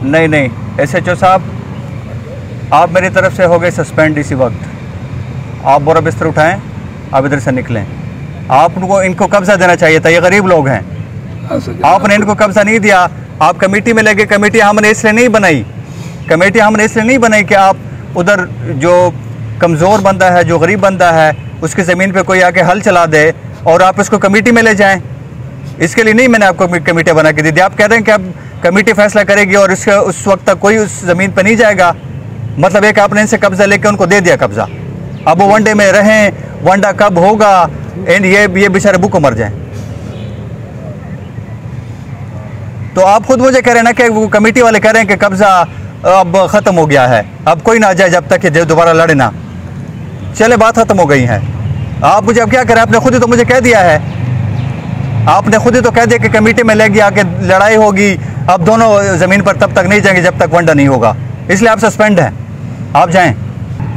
नहीं नहीं, SHO साहब, आप मेरी तरफ से हो गए सस्पेंड इसी वक्त। आप बोरा बिस्तर उठाएं, आप इधर से निकलें। आपको इनको कब्जा देना चाहिए था, ये गरीब लोग हैं। आपने इनको कब्जा नहीं दिया। आप कमेटी में लगे। कमेटी हमने इसलिए नहीं बनाई, कमेटी हमने इसलिए नहीं बनाई कि आप उधर जो कमज़ोर बंदा है, जो गरीब बंदा है, उसकी ज़मीन पे कोई आके हल चला दे और आप उसको कमेटी में ले जाएं। इसके लिए नहीं मैंने आपको कमेटी बना के दी थी। आप कह रहे हैं कि अब कमेटी फैसला करेगी और इसके उस वक्त तक कोई उस ज़मीन पर नहीं जाएगा। मतलब एक आपने इनसे कब्जा लेके उनको दे दिया कब्जा। अब वो वनडे में रहें, वनडा कब होगा, एंड ये बेचारे भूखों मर जाएं। तो आप खुद मुझे कह रहे हैं ना कि वो कमेटी वाले कह रहे हैं कि कब्जा अब ख़त्म हो गया है, अब कोई ना आ जाए जब तक कि दोबारा लड़े ना। चले, बात ख़त्म हो गई है। आप मुझे अब क्या करें? आपने खुद ही तो मुझे कह दिया है, आपने खुद ही तो कह दिया कि कमेटी में लेगी, आके लड़ाई होगी। अब दोनों ज़मीन पर तब तक नहीं जाएंगे जब तक वनडा नहीं होगा, इसलिए आप सस्पेंड हैं। आप जाएं।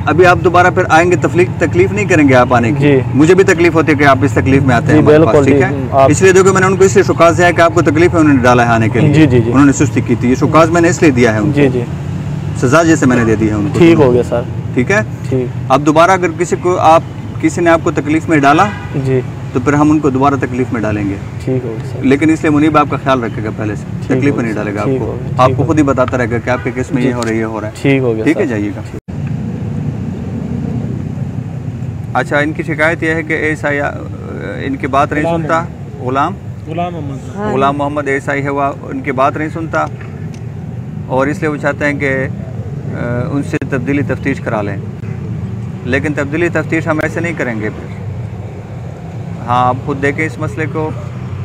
अभी आप दोबारा फिर आएंगे, तकलीफ नहीं करेंगे आप आने की। मुझे भी तकलीफ होती है कि आप इस तकलीफ में आते हैं हमारे पास, ठीक है। इसलिए देखो मैंने उनको इसलिए शुकाज दिया है कि आपको तकलीफ है, उन्होंने डाला है आने के लिए। जी, उन्होंने सुस्ती की थी, ये शुकाज मैंने इसलिए दिया है उनको। जी, सजा जैसे मैंने दे दी है उनको। ठीक हो गया सर, ठीक है। अब दोबारा अगर किसी ने आपको तकलीफ में डाला जी, तो फिर हम उनको दोबारा तकलीफ में डालेंगे। ठीक है। लेकिन इसलिए मुनीब आपका ख्याल रखेगा, पहले से तकलीफ में नहीं डालेगा आपको। आपको खुद ही बताता रहेगा कि आपके केस में ये हो रहा है, ये हो रहा है। ठीक हो गया, ठीक है, जाइएगा। अच्छा, इनकी शिकायत यह है कि एएसआई इनकी बात नहीं सुनता। गुलाम मोहम्मद एएसआई है, वह उनकी बात नहीं सुनता और इसलिए वो चाहते हैं कि उनसे तब्दीली तफ्तीश करा लें। लेकिन तब्दीली तफ्तीश हम ऐसे नहीं करेंगे फिर। हाँ, आप खुद देखें इस मसले को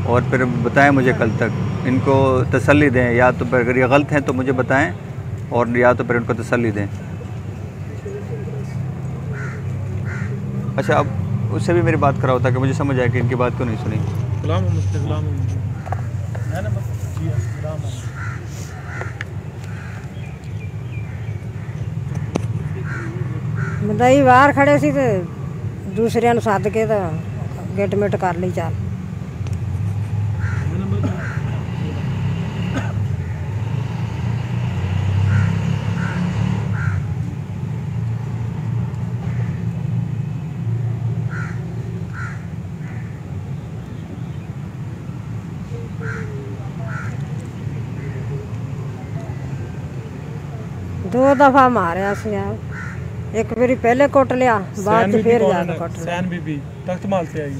और फिर बताएं मुझे कल तक। इनको तसल्ली दें, या तो फिर अगर ये गलत हैं तो मुझे बताएं और या तो फिर उनको तसल्ली दें। अच्छा, अब उससे भी मेरी बात करा होता कि मुझे समझ आए कि इनकी बात क्यों नहीं सुनी। बंदाई बाहर खड़े सी ते दूसरे ਨੂੰ सद के तो गेट मिट कर ली चाल। दो दफा मारिया सी, एक बारी पहले कुट लिया, बाद फिर जाके कुट लिया। सैन बीबी तख्त माल से आई।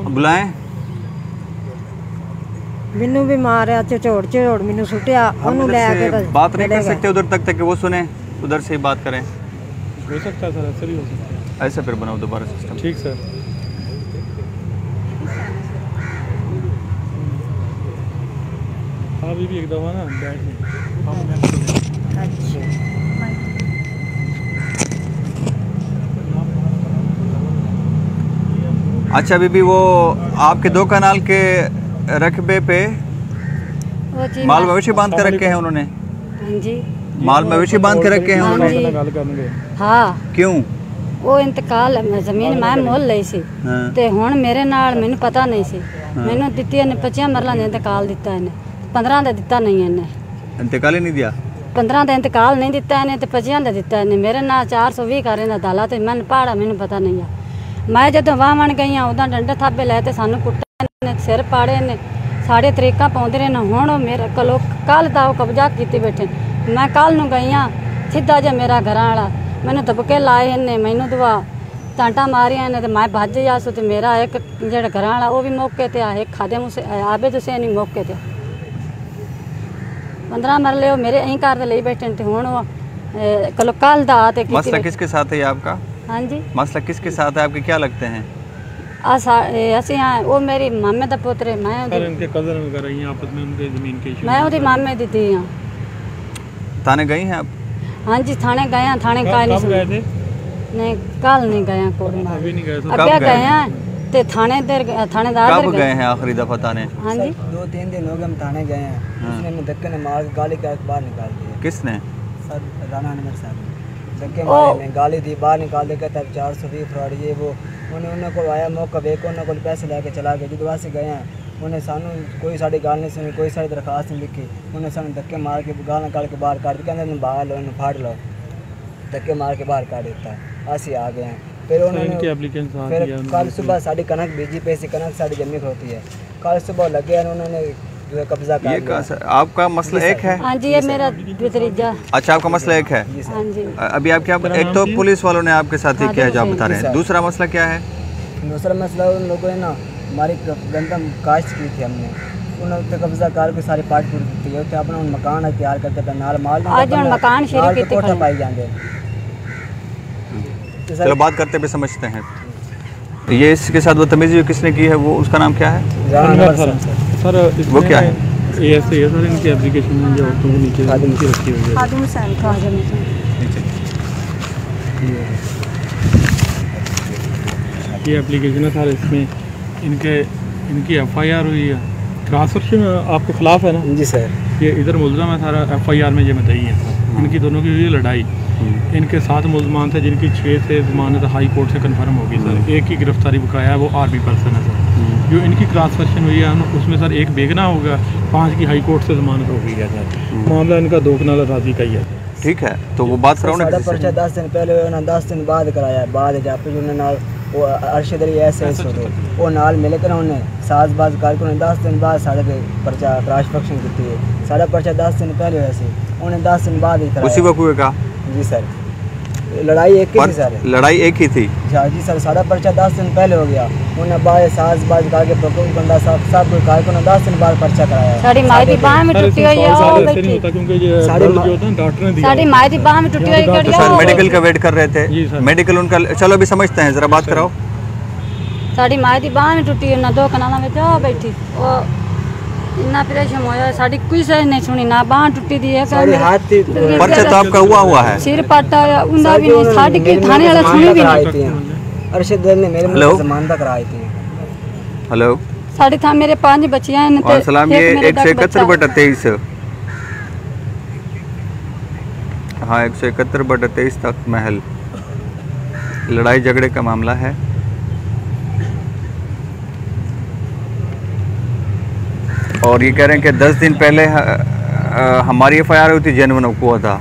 बुलाएं। मैनू भी मारिया, झोड़ मैनू सुटिया, ओनू ले आके बात नहीं कर सकते उधर तक कि वो सुने, उधर से ही बात करें। हो सकता है सर, ऐसा भी हो सकता है। ऐसा फिर बनाओ दोबारा सिस्टम। ठीक सर। हाँ, भी एक दफा ना बैठ। अच्छा बीबी, वो आपके 2 कनाल के रकबे पे माल मवेशी बांध कर रखे हैं उन्होंने? जी, माल मवेशी बांध के रखे हैं उन्होंने। हाँ। क्यों? वो इंतकाल जमीन मैं मोल ली सी ते हुण मेरे नाल मैनू पता नहीं सी। मैनू दित्ती इन्हें 25 मरला ने इंतकाल दिता, इन्हें 15 का दिता नहीं, इन्हें इंतकाल ही नहीं दिया। 15 का इंतकाल नहीं दिता इन्हें, तो 25 का दिता इन्हें। मेरे नाल 420 कर इन्हें दाला, तो मैं पहाड़ा मैनू पता नहीं है। मैं जो वाहन गई उदा डंडे थापे लै ते सानू कुट्टे, सिर पाड़े ने, साढ़े तरीका पाउंदे रहे। हुण मेरे कोलों कल दा कब्जा कीते बैठे। मैं कल नूं गई सीधा जे मेरा घरां वाला मैनू दबके लाए इन्हें, मैनू दुआ टांटा मारिया इन्हें, तो मैं भज जासू। तो मेरा एक जेड़ा घरां वाला वो भी मौके ते आ, एक खादे मुझसे आबे हुसैन ही मौके ते। 15 मरले वो मेरे अं घर ले बैठे। तो हुण कोलों कल दा ते मसला किसके साथ है आपका? हाँ जी, मसला किसके साथ है आपके, क्या लगते हैं? असी हाँ, वो मेरी मामे का पुत्र है। मैं उनके मामे दी धी हाँ। थाने गई हैं आप? हाँ जी, थाने गए हैं। थाने का नहीं, कल नहीं गए हैं, अगे गए हैं ते थानेदार कब गए हैं आखिरी दफा थाने? हाँ जी, 2-3 दिन हो गए हम थाने गए हैं। उसने धक्के ने मार के गाली के बाहर निकाल दिया। किसने? सर राना नगर साहब। धक्के मारे में गाली दी, बाहर निकाल दे, कहता 420 फ्रॉड ये वो। उन्हें को आया मौका वेख, उन्होंने को पैसे लेके चला गए। जो वासे गए हैं उन्हें सानू कोई साड़ी गाल नहीं सुनी, कोई साड़ी दरखास्त नहीं लिखी। उन्हें सानू धक्के मार के गाल निकाल के बाहर काट दिया, कहते बाहर लो, इन्हें फाड़ लो, धक्के मार के बाहर काट देता है। ऐसे आ गए हैं। फिर उन्होंने फिर कल सुबह साड़ी कनक भेजी, पैसे कनक साड़ी जमी होती है। कल सुबह लगे हैं, उन्होंने कब्जा कर लिया। आपका मसला एक है? हाँ जी, ये मेरा भतीजा। अच्छा, आपका मसला एक है। हाँ जी। अभी आप क्या, एक तो पुलिस वालों ने आपके साथ ही किया है जो आप बता रहे हैं, दूसरा मसला क्या है? दूसरा मसला उन लोगों ने ना हमारी गंदम काश्त की थी, हमने उन्होंने कब्जा करके सारी पार्ट पूरी दी है। अपना मकान तैयार करके नाल माल आज मकान शेयर की कोठा पाई जाएंगे। चलो बात करते हुए समझते हैं। ये इसके साथ बदतमीजी किसने की है, वो उसका नाम क्या है? सर वो क्या है? ये ऐसे है सर, इनकी एप्लीकेशन में जो औरतों के नीचे इनकी रखी हुई है। खादिम हुसैन खादिम ये एप्लीकेशन है सर, इसमें इनकी एफआईआर हुई है। क्रॉस वर्शन आपके खिलाफ है ना? जी सर। ये इधर मुलजम है सारा, एफआईआर में ये बताई है। इनकी दोनों की हुई लड़ाई। इनके 7 मुलजमान थे जिनकी 6 से जमानत हाई कोर्ट से कंफर्म होगी सर। एक की गिरफ्तारी बकाया है, वो आर्मी पर्सन है सर। जो इनकी क्रॉस वर्शन हुई है उसमें सर एक बेगना होगा, 5 की हाई कोर्ट से जमानत हो गई है सर। मामला इनका 2 कनाल राजी का ही है। ठीक है, तो वो बात कराओ ना। पर्चा 10 दिन पहले ना 10 दिन बाद कराया, बाद जाके उन्होंने वो अरशद अली ऐसे वो नाल मिल कर उन्हें साजबाज करके उन्हें 10 दिन बाद साढ़े पर्चा क्रॉस फंक्शन की है। साढ़ा पर्चा 10 दिन पहले वैसे उन्हें 10 दिन बाद ही कराया। उसी वक्त हुए का? जी सर। लड़ाई एक ही थी सर। लड़ाई एक ही थी? जी सर। साढ़ा पर्चा 10 दिन पहले हो गया। उन्हें बाद साजबाज करके प्रकोप बंदा सब कोई करके उन्हें 10 दिन बाद पर्चा कराया। साड़ी माई दी बाह में टूटी हुई है, ओ बैठी क्योंकि ये साड़ी जो होता है डॉक्टर ने दिया। साड़ी माई दी बाह में टूटी हुई है। तो सर मेडिकल का वेट कर रहे थे, मेडिकल उनका, चलो अभी समझते हैं, जरा बात कराओ। साड़ी माई दी बाह में टूटी हुई ना 2 कनाला में जाओ बैठी। वो इतना परेशान होया, साड़ी कोई सही नहीं सुनी ना, बाह टूटी दी है। पर्चा तो आपका हुआ है, सिर पट्टा उंदा भी नहीं, साड़ी की थाने वाला सुनी भी नहीं। अरशद ने मेरे मुंह से जमानत कराई थी। हेलो, साड़ी था मेरे 5 बच्चियां हैं। और सलाम, ये 171/23। हाँ, 171/23 तख्त महल लड़ाई झगड़े का मामला है। और ये कह रहे हैं कि 10 दिन पहले हमारी एफआईआर हुई थी, जेनवन हुआ था।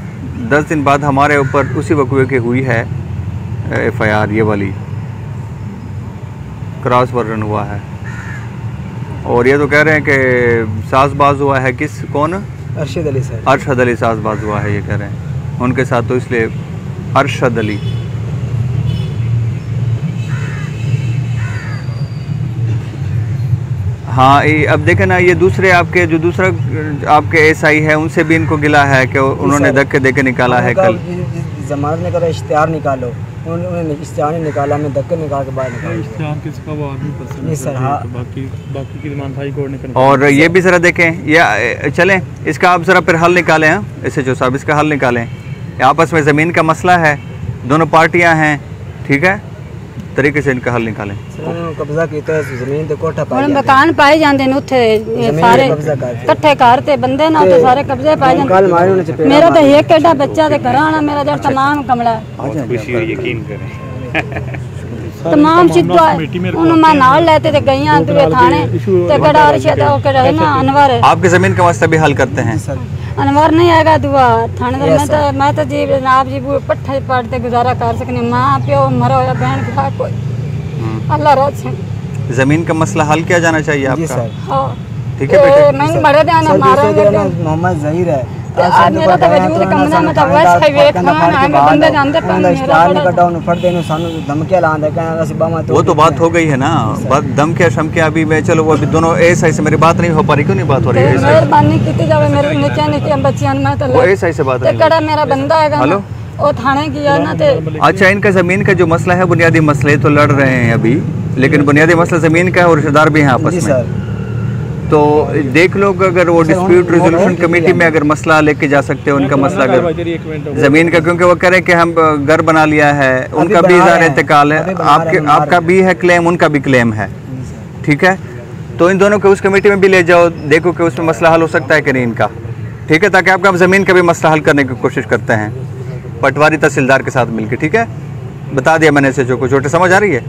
10 दिन बाद हमारे ऊपर उसी वकूए की हुई है एफआईआर, ये वाली क्रॉस वर्जन हुआ है। और ये तो कह रहे हैं कि साजबाज हुआ है, किस कौन? अरशद अली सर। अरशद अली साजबाज हुआ है, ये कह रहे हैं उनके साथ, तो इसलिए अरशद अली। हाँ, अब देखें ना, ये दूसरे आपके जो दूसरा आपके एसआई है, उनसे भी इनको गिला है कि उन्होंने धक्के देके निकाला है। कल जमानत ने कहा इश्तिहार निकालो, उन्होंने इश्तिहार नहीं निकाला, मैं धक्के निकाल के बाहर निकाला। इश्तिहार किसका? वो आर्मी पर्सन है सर। हाँ, बाकी की जमानत हाई कोर्ट ने। और ये भी ज़रा देखें, या चलें इसका आप ज़रा फिर हल निकालें। हाँ, SHO साहब, इसका हल निकालें। आपस में ज़मीन का मसला है, दोनों पार्टियाँ हैं, ठीक है, तरीके से इनका हल निकालें। कब्जा कीता है ज़मीन ते कोठा पाई ਹੁਣ मकान पाए जाते हैं उत्थे, सारे इकट्ठे घर ते बंदे ना तो सारे कब्जे पाए जाते। मेरा तो एक एडा बच्चा ते घर आना, मेरा जड़ तमाम कमला यकीन करें तमाम सिद्धा उन मैं नाल लेते ते गईयां दुए थाने ते कड़ा अरशद ओ कड़ा है ना अनवर। आपकी ज़मीन का मसला भी हल करते हैं। अनवर नहीं आएगा दुआ थाने मैं तो जी जनाब जी पट्ठे पड़ते गुजारा कर सकनी। माँ प्यो मरा होया, बहन भरा कोई, अल्लाह राज से ज़मीन का मसला हल किया जाना चाहिए आपका। हाँ ठीक है बेटे। मैं बड़े देना मारेंगे। मोहम्मद ज़हीर है, मेरा तो वजूद कमना में तो वैसे ही वेख खान है, बंदे जानते पर मेरा कटा उन फड़ देनु सानू धमकियां लांदा कहना असि बामा तो वो तो बात हो गई है ना, बात धमकियां शमकियां अभी मैं, चलो वो अभी दोनों ऐसा से मेरी बात नहीं हो पा रही। क्यों नहीं बात हो रही है? मेहरबानी की जावे मेरे नीचे नीचे बच्चियां मैं तो वो ऐसा से बात ते कड़ा मेरा बंदा है। हेलो, ओ थाने गया ना ते। अच्छा, इनका ज़मीन का जो मसला है, बुनियादी मसले तो लड़ रहे हैं अभी, लेकिन बुनियादी मसला ज़मीन का है और रिश्तेदार भी हैं आपस में। तो देख लो, अगर वो डिस्प्यूट रेजोल्यूशन कमेटी में अगर मसला लेके जा सकते हैं, उनका मसला अगर ज़मीन का, क्योंकि वो कह रहे हैं कि हम घर बना लिया है, उनका भी इज़हार इंतकाल है, आपका भी है क्लेम, उनका भी क्लेम है, ठीक है। तो इन दोनों को उस कमेटी में भी ले जाओ, देखो कि उसमें मसला हल हो सकता है कि नहीं इनका, ठीक है, ताकि आपका ज़मीन का भी मसला हल करने की कोशिश करते हैं। पटवारी तहसीलदार के साथ मिलकर, ठीक है, बता दिया मैंने SHO को। छोटे समझ आ रही है?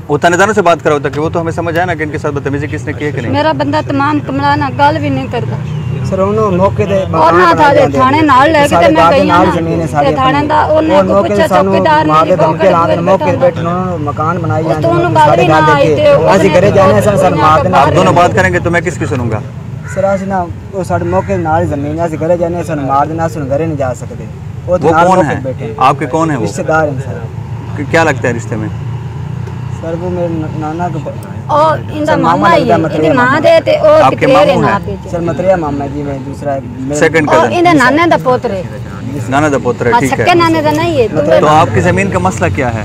वो थानेदारों से बात करा होता कि वो तो हमें समझ आया ना कि इनके साथ बदतमीजी किसने की है कि नहीं। मेरा बंदा तमाम कमला ना गल भी नहीं करता सर उन्होंने मौके ते और ना था थाने नाल लेके ते मैं गई नाल जमीन है सारी थाने दा ਉਹਨੇ को पूछा चौकीदार मार के धमके लाने मौके पे बैठे उन्होंने मकान बनाई जाने सारे गाल देके ਅਸੀਂ घरे जाने सर मार देना। आप दोनों बात करेंगे तो मैं किसकी सुनूंगा? सर ਅਸੀਂ ना वो साडे मौके नाल ही जमीन है, ਅਸੀਂ घरे जाने सर मार देना, ਅਸੀਂ घरे नहीं जा सकते। वो कौन है आपके? कौन है वो? रिश्तेदार हैं सर। क्या लगता है रिश्ते में? सर वो मेरे नाना का और इंदा मामा ही है, इंदी मां दे ते ओ आपके मामू है? सर मतरिया मामा जी में दूसरा सेकंड और कजन, इंदा नाने दा पोतरे, नाना दा पोत्र है, ठीक सक्के है। नाने दा नहीं है। तो आपकी जमीन का मसला क्या है?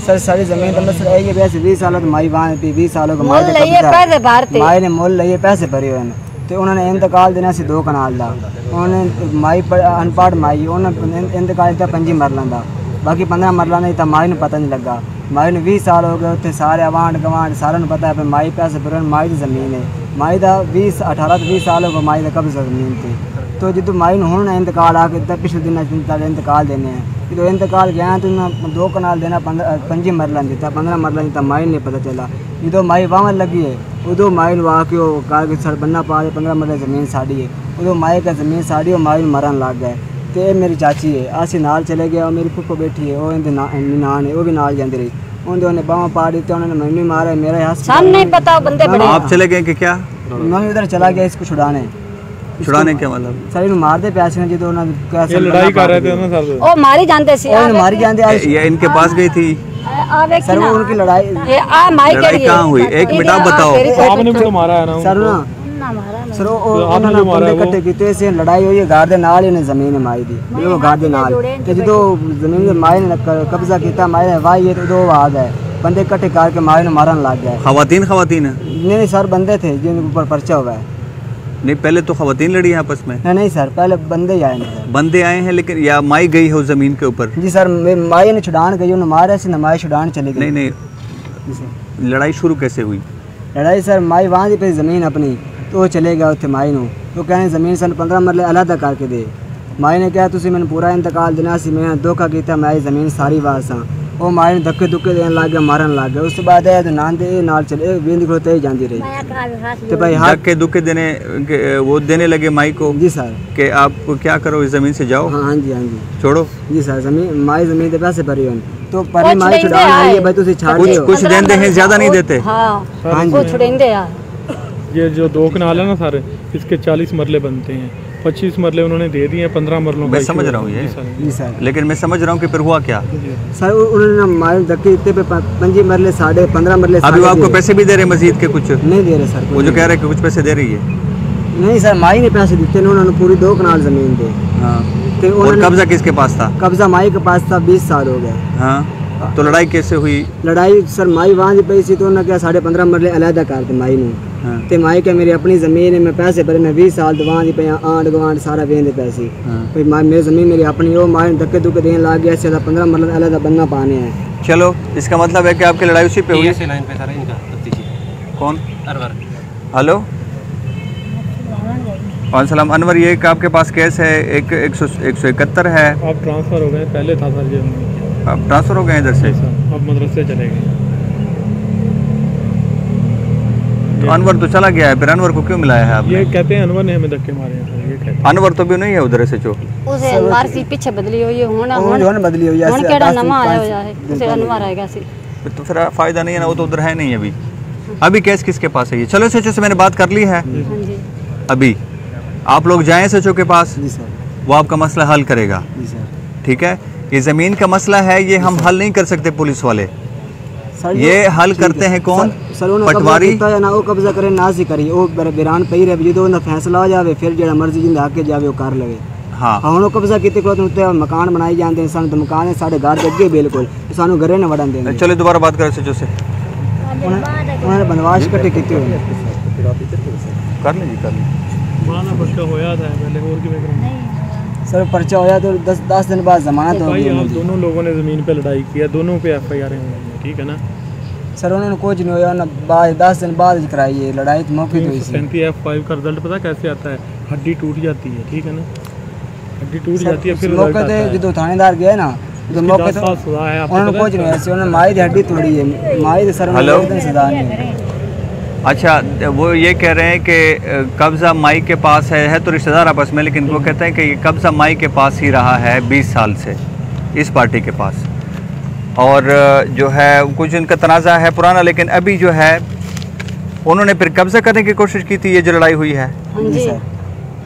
सर सारी जमीन तो मसला है ये वैसे 20 सालों की माई वहाँ पे 20 सालों का मोल लइए पैसे भारते माई ने मोल लइए पैसे भरे हुए हैं तो उन्होंने इंतकाल देना सी 2 कनाल दा। उन्होंने माई अनपढ़ माई उन्होंने इंतकाल दिया 5 मरलों का, बाकी 15 मरलों नहीं था। माई ने पता नहीं लगा, माई ने 20 साल हो गए उत्थे, सारे आवांड गवांड सारे को पता है माई पैसे भरे, माई की जमीन है। माई का 18 तो 20 साल हो गए माई का कब्जा जमीन थी। तो जो माई ने हूँ इंतकाल आके पिछले दिन इंतकाल देने हैं, जो इंतकाल गया तो 2 कनाल देना 5 मरलन दिता, 15 मरलन दिता। माई ने पता चला जो माई वावन लगी है उदो माई ने आके कार सर बन्ना पा 15 मरल जमीन साड़ी है, उदो माई का जमीन साड़ी और माई मरन लग गए। तो मेरी चाची है असी नाल चले गए और मेरी फुप्पो बैठी है वो नान है वो भी नाल जाती रही, उन्होंने बाँह पाड़ दी, उन्होंने मैंने मारा, मेरा हस नहीं पता बंदे बड़े। आप चले गए कि क्या? मैं उधर चला गया इसको छुड़ाने क्या मतलब? सर इन्होंने मार दे प्यासे ने जो ये लड़ाई कर रहे थे ना सर, ओ मारी जानते सी मारी जानते ये इनके पास गई थी आवे सर वो उनकी लड़ाई ये आ माई लड़ाई के कहाँ हुई? एक मिनट आप बताओ। आपने भी तो मारा है ना सर ना ना मारा सर उन्होंने बंदे इकट्ठे किए से लड़ाई हुई है घर दे नाल ही जमीन माई दी वो घर दे नाल ते जो जमीन माई ने कब्जा किया माई ने वाही है तो दो आ गए बंदे इकट्ठे करके माई ने मारन लग गए। खवातीन है? नहीं सर बंदे थे जिनके ऊपर पर्चा हुआ है। नहीं पहले तो खवातीन लड़ी है आपस में? नहीं सर पहले बंदे ही आए हैं। बंदे आए हैं लेकिन या माई गई है उस जमीन के ऊपर? जी सर माई ने छुड़ान गई उन्होंने मारे से माई छुड़ान चली गई। नहीं लड़ाई शुरू कैसे हुई? लड़ाई सर माई वहाँ से पे ज़मीन अपनी तो वो चले गया उत्थे माई नू तो कहने ज़मीन सन 15 मरले अलहदा करके दे। माई ने कहा तुसी मैंने पूरा इंतकाल देना सी, मैं धोखा किया, मैं ज़मीन सारी वास हाँ। वो माई ने धक्के दुक्के देने लग गया, मारन लग गया। उसके बाद है तो नान दे नाल चले बिंद खड़ोते ही जाती रही तो भाई धक्के दुक्के देने वो देने लगे माई को? जी सर कि आपको क्या करो इस जमीन से जाओ। हाँ जी छोड़ो। जी सर जमीन माई ज़मीन के पैसे भरे हुए तो पर माई छुड़ाने आई है भाई तुसी छाड़ दो कुछ देते हैं ज्यादा नहीं देते? हां वो छुड़ेंदे यार। ये जो 2 कनाल है ना सारे इसके 40 मरले बनते हैं, 25 मरले उन्होंने दे दिए, 15 मरलों मैं समझ रहा हूँ ये जी सर, लेकिन मैं समझ रहा हूँ कि फिर हुआ क्या सर उन्होंने माइल धक्के इतने पे 5 मरले 15.5 मरले अभी वो आपको पैसे भी दे रहे मजीद के? कुछ नहीं दे रहे सर। वो जो कह रहे हैं कि कुछ पैसे दे रही है? नहीं सर माई ने पैसे दिते उन्होंने पूरी 2 कनाल जमीन दे। हाँ और कब्जा किसके पास था? कब्जा माई के पास था, 20 साल हो गए। हाँ तो लड़ाई कैसे हुई? लड़ाई सर माई वहाँ पे सी तो उन्होंने क्या 15.5 मरले अलहदा कर दे माई ने। हाँ। ते माई क्या मेरी अपनी ज़मीन है, मैं पैसे भरे, मैं 20 साल तो वहाँ पे आंड गवांड सारा वेंदे पैसे। हाँ। भाई माई मेरी ज़मीन मेरी अपनी वो माई धक्के दुक्के देने लग गया, इससे 15 मरले अलहदा बनना पाने हैं। चलो इसका मतलब है कि आपकी लड़ाई उसी पे हुई? कौन? हेलो सलाम अनवर, ये एक आपके पास केस है, एक 171 है। आप ट्रांसफ़र हो गए? पहले था सर ये। आप ट्रांसफ़र हो गए इधर से? अब मदरसे चले गए। तो अनवर तो चला गया है, फिर अनवर को क्यों मिलाया है आपने? ये कहते हैं अनवर ने हमें धक्के मारे हैं सर, ये कहते हैं। अनवर तो भी नहीं है उधर से जो उसे मारसी पीछे बदली हुई है हुन बदली हुई है, हुन केड़ा नवा आया हुआ है, उसे अनवर आएगा सी। तो फिर फायदा नहीं है ना, वो तो उधर है नहीं अभी। अभी केस किसके पास है ये? चलो SHO से मैंने बात कर ली है। हां जी अभी आप लोग जाएं SHO के पास, जी सर, वो आपका मसला हल करेगा। जी सर, ठीक है। ये ज़मीन का मसला है, ये हम हल नहीं कर सकते पुलिस वाले, ये हल करते हैं कौन? पटवारी। ना वो कब्जा करे ना सी करी वो बिरान पई रहे जो ना फैसला हो जावे फिर जेड़ा मर्जी जिंदा आके जावे वो कर लवे। हाँ हुण कब्जा कीते को तो मकान बनाई जांदे हैं, सान तो मकान है साडे घर दे अगे बिल्कुल, सानू घरे न वड़न देंदे। चलो दोबारा बात करो SHO से। उन्होंने बनवास कट्टे कीते हुए कर लीजिए कर लीजिए। माना पर्चा होया था पहले और की बेकर सर पर्चा होया तो 10 दिन बाद जमानत हो भाई। गई। आप दोनों लोगों ने ज़मीन पे लड़ाई किया, दोनों पे FIR हुई है, ठीक है ना सर? उन्होंने कुछ नहीं होया ना, बाद 10 दिन बाद कराई है लड़ाई तो मौके पे हुई थी। 37F5 का रिजल्ट पता कैसे आता है? हड्डी टूट जाती है, ठीक है ना? हड्डी टूट जाती है फिर मौके रिजल्ट आता पे है। जो थानेदार गए ना जो इसकी मौके 10 साल सजा है आपको उन्होंने पता कुछ नहीं ऐसे उन्होंने माई की हड्डी तोड़ी है माई सर में हेलो? एक दिन सजा नहीं। अच्छा, वो ये कह रहे हैं कि कब्ज़ा माई के पास है तो रिश्तेदार आपस में, लेकिन वो कहते हैं कि ये कब्ज़ा माई के पास ही रहा है 20 साल से, इस पार्टी के पास। और जो है कुछ इनका तनाज़ा है पुराना, लेकिन अभी जो है उन्होंने फिर कब्ज़ा करने की कोशिश की थी, ये जो लड़ाई हुई है। हाँ जी सर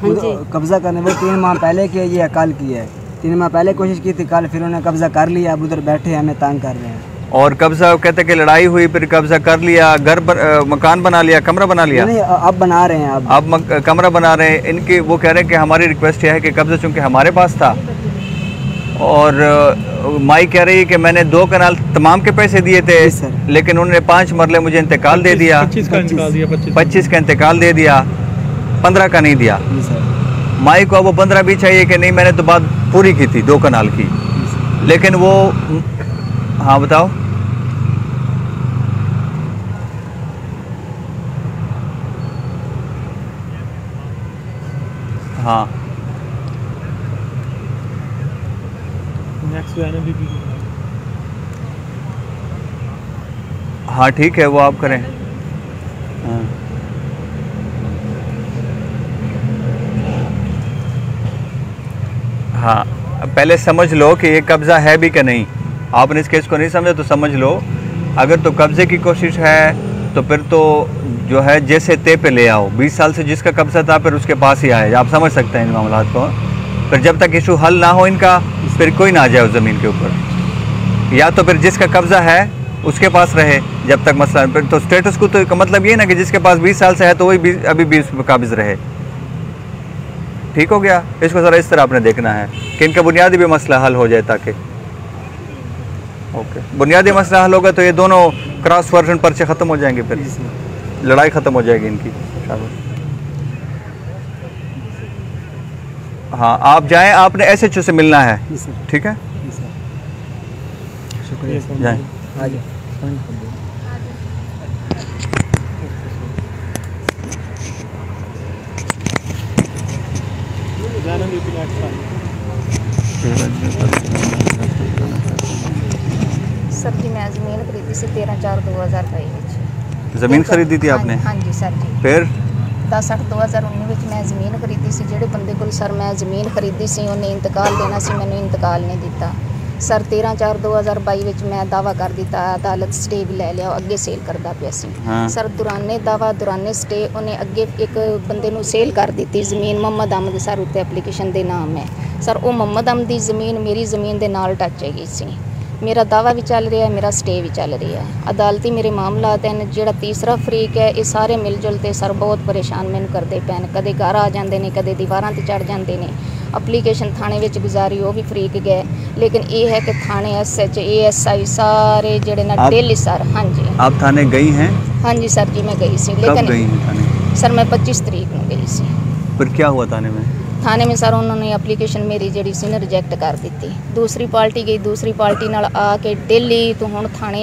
हाँ जी कब्जा करने वो 3 माह पहले की है, ये कल की है। 3 माह पहले कोशिश की थी, कल फिर उन्होंने कब्जा कर लिया। अब उधर बैठे हमें तंग कर रहे हैं। और कब्ज़ा कहते हैं कि लड़ाई हुई, फिर कब्ज़ा कर लिया, मकान बना लिया, कमरा बना लिया। नहीं अब बना रहे हैं। अब कमरा बना रहे हैं। इनकी वो कह रहे हैं कि हमारी रिक्वेस्ट यह है कि कब्ज़ा चूँकि हमारे पास था, और माई कह रही है कि मैंने 2 कनाल तमाम के पैसे दिए थे, जी सर। लेकिन उन्होंने 5 मरले मुझे इंतकाल दे दिया, 25 का निकाल दिया 25 का इंतकाल दे दिया, 15 का नहीं दिया। जी सर। माई को अब वो 15 भी चाहिए कि नहीं, मैंने तो बात पूरी की थी 2 कनाल की, लेकिन वो। हाँ बताओ। हाँ नेक्स्ट आने भी हाँ ठीक है, वो आप करें। हाँ हाँ, पहले समझ लो कि ये कब्ज़ा है भी कि नहीं। आपने इस केस को नहीं समझा तो समझ लो, अगर तो कब्ज़े की कोशिश है तो फिर तो जो है जैसे ते पे ले आओ। 20 साल से जिसका कब्ज़ा था फिर उसके पास ही आए। आप समझ सकते हैं इन मामलों को। फिर जब तक इशू हल ना हो इनका, फिर कोई ना आ जाए उस ज़मीन के ऊपर, या तो फिर जिसका कब्ज़ा है उसके पास रहे जब तक मसला। फिर तो स्टेटस को तो मतलब ये ना कि जिसके पास 20 साल से है तो वही अभी भी उस पर काबिज़ रहे। ठीक हो गया? इसको ज़रा इस तरह आपने देखना है कि इनका बुनियादी भी मसला हल हो जाए, ताकि ओके बुनियादी मसला हल होगा तो ये दोनों क्रॉस वर्जन पर्चे ख़त्म हो जाएंगे, फिर लड़ाई ख़त्म हो जाएगी इनकी। हाँ आप जाएं, आपने SHO से मिलना है, ठीक है? शुक्रिया। जाएं। आ जाओ। सर जी मैं ज़मीन खरीदी सी 13/4/2022 ज़मीन खरीदी थी आपने? हाँ जी सर जी। फिर 10/8/2019 ਵਿੱਚ ਮੈਂ ਜ਼ਮੀਨ ਖਰੀਦੀ ਸੀ। ਜਿਹੜੇ ਬੰਦੇ ਕੋਲ ਸਰ ਮੈਂ ਜ਼ਮੀਨ ਖਰੀਦੀ ਸੀ ਉਹਨੇ ਇੰਤਕਾਲ ਦੇਣਾ ਸੀ, ਮੈਨੂੰ ਇੰਤਕਾਲ ਨਹੀਂ ਦਿੱਤਾ ਸਰ। 13/4/2022 ਵਿੱਚ ਮੈਂ ਦਾਵਾ ਕਰ ਦਿੱਤਾ, ਅਦਾਲਤ ਸਟੇ ਵੀ ਲੈ ਲਿਆ, ਅੱਗੇ ਸੇਲ ਕਰਦਾ ਪਿਆ ਸੀ ਸਰ। ਦੁਰਾਨੇ ਦਾਵਾ ਦੁਰਾਨੇ ਸਟੇ ਉਹਨੇ ਅੱਗੇ ਇੱਕ ਬੰਦੇ ਨੂੰ ਸੇਲ ਕਰ ਦਿੱਤੀ ਜ਼ਮੀਨ, ਮੁਹੰਮਦ ਅਹਿਮਦ ਸਰ ਉੱਤੇ ਐਪਲੀਕੇਸ਼ਨ ਦੇ ਨਾਮ ਹੈ ਸਰ। ਉਹ ਮੁਹੰਮਦ ਅਹਿਮਦ ਦੀ ਜ਼ਮੀਨ ਮੇਰੀ ਜ਼ਮੀਨ ਦੇ ਨਾਲ ਟੱਚ ਹੈਗੀ ਸੀ। मेरा दावा भी चल रहा है, मेरा स्टे भी चल रहा है, अदालती मेरे मामलात हैं। जोड़ा तीसरा फरीक है ये सारे मिलजुल के सर बहुत परेशान मैनू करते पे हैं। कदे घर आ जाते हैं, कदे दीवारां ते चढ़ जाते हैं। अप्लीकेशन थाने में गुजारी वो भी फरीक गए, लेकिन ये है कि थाने SH ASI सारे जोड़े ना डेली सर। हाँ जी आप थाने गई हैं? हाँ जी सर जी मैं गई सी, कब लेकिन गई हैं थाने? सर मैं 25 तारीख को गई सी। फिर क्या हुआ थाने में? थाने में सर उन्होंने एप्लीकेशन मेरी जी सी ने रिजेक्ट कर दी। दूसरी पार्टी गई, दूसरी पार्टी नाल आके डेली तो हुण थाने